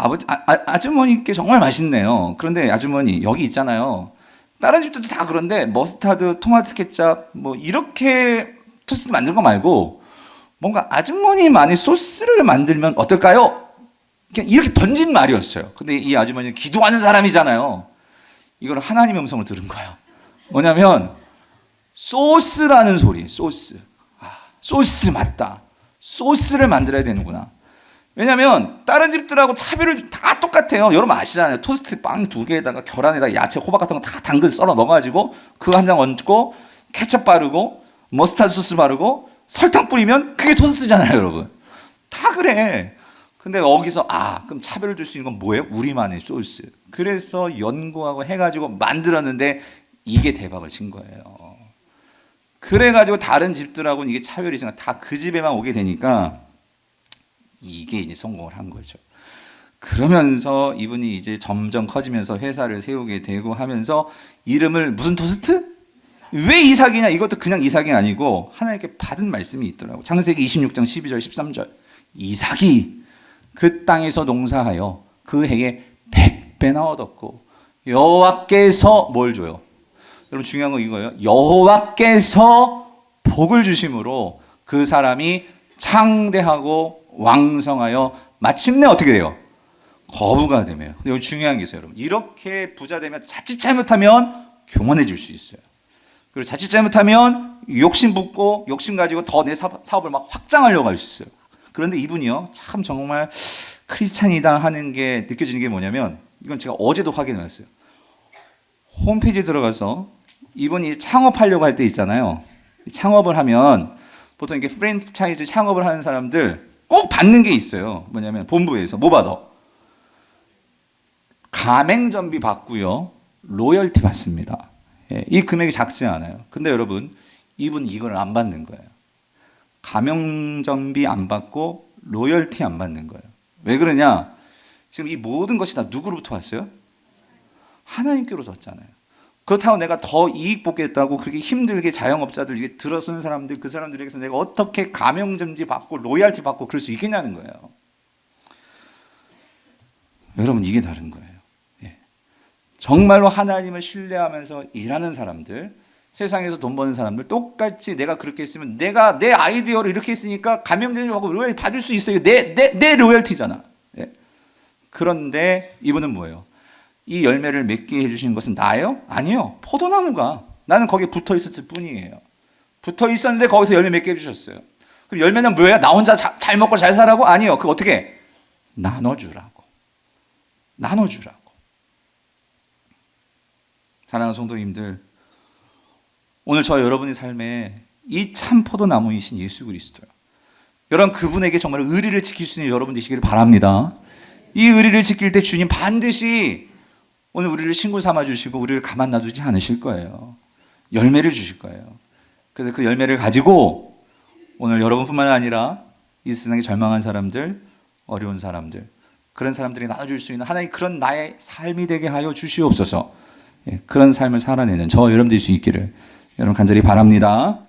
아주머니께 정말 맛있네요. 그런데 아주머니 여기 있잖아요. 다른 집들도 다 그런데 머스타드, 토마토 케첩 뭐 이렇게 토스트 만든 거 말고 뭔가 아주머니만의 소스를 만들면 어떨까요? 그냥 이렇게 던진 말이었어요. 근데 이 아주머니는 기도하는 사람이잖아요. 이걸 하나님의 음성을 들은 거예요. 뭐냐면 소스라는 소리, 소스. 소스 맞다. 소스를 만들어야 되는구나. 왜냐면 다른 집들하고 차별을 다 똑같아요. 여러분 아시잖아요. 토스트 빵 2개에다가 계란에다가 야채, 호박 같은 거 다 당근 썰어 넣어가지고 그거 한 장 얹고 케첩 바르고 머스타드 소스 바르고 설탕 뿌리면 그게 토스트잖아요, 여러분. 다 그래. 근데 여기서 그럼 차별을 줄 수 있는 건 뭐예요? 우리만의 소스. 그래서 연구하고 해가지고 만들었는데 이게 대박을 친 거예요. 그래가지고 다른 집들하고는 이게 차별이 있으니까 다 그 집에만 오게 되니까 이게 이제 성공을 한 거죠. 그러면서 이분이 이제 점점 커지면서 회사를 세우게 되고 하면서 이름을 무슨 토스트? 왜 이삭이냐? 이것도 그냥 이삭이 아니고 하나님께 받은 말씀이 있더라고. 창세기 26장 12절 13절. 이삭이 그 땅에서 농사하여 그 해에 100배나 얻었고 여호와께서 뭘 줘요? 여러분 중요한 건 이거예요. 여호와께서 복을 주심으로 그 사람이 창대하고 왕성하여 마침내 어떻게 돼요? 거부가 되며. 근데 여기 중요한 게 있어요, 여러분. 이렇게 부자 되면 자칫 잘못하면 교만해질 수 있어요. 그리고 자칫 잘못하면 욕심 붙고 욕심 가지고 더 내 사업을 막 확장하려고 할 수 있어요. 그런데 이분이요, 참 정말 크리스찬이다 하는 게 느껴지는 게 뭐냐면 이건 제가 어제도 확인을 했어요. 홈페이지에 들어가서 이분이 창업하려고 할 때 있잖아요. 창업을 하면 보통 이렇게 프랜차이즈 창업을 하는 사람들 꼭 받는 게 있어요. 뭐냐면 본부에서 뭐 받아? 가맹점비 받고요. 로열티 받습니다. 이 금액이 작지 않아요. 근데 여러분 이분 이걸 안 받는 거예요. 가맹점비 안 받고 로열티 안 받는 거예요. 왜 그러냐? 지금 이 모든 것이 다 누구로부터 왔어요? 하나님께로부터 왔잖아요. 그렇다고 내가 더 이익 보겠다고 그렇게 힘들게 자영업자들, 이게 들어서는 사람들, 그 사람들에게서 내가 어떻게 가맹점지 받고 로열티 받고 그럴 수 있겠냐는 거예요. 여러분, 이게 다른 거예요. 예. 정말로 하나님을 신뢰하면서 일하는 사람들, 세상에서 돈 버는 사람들, 똑같이 내가 그렇게 했으면 내가 내 아이디어로 이렇게 했으니까 가맹점지 받고 로열티 받을 수 있어요. 내 로열티잖아. 예. 그런데 이분은 뭐예요? 이 열매를 맺게 해주신 것은 나예요? 아니요. 포도나무가. 나는 거기에 붙어 있었을 뿐이에요. 붙어 있었는데 거기서 열매 맺게 해주셨어요. 그럼 열매는 뭐야? 나 혼자 잘 먹고 잘 살라고? 아니요. 그거 어떻게? 나눠주라고. 나눠주라고. 사랑하는 성도님들, 오늘 저 여러분의 삶에 이 참 포도나무이신 예수 그리스도요. 여러분, 그분에게 정말 의리를 지킬 수 있는 여러분 되시기를 바랍니다. 이 의리를 지킬 때 주님 반드시 오늘 우리를 친구 삼아 주시고 우리를 가만 놔두지 않으실 거예요. 열매를 주실 거예요. 그래서 그 열매를 가지고 오늘 여러분뿐만 아니라 이 세상에 절망한 사람들, 어려운 사람들, 그런 사람들이 나눠줄 수 있는 하나님 그런 나의 삶이 되게 하여 주시옵소서. 그런 삶을 살아내는 저 여러분 될 수 있기를 여러분 간절히 바랍니다.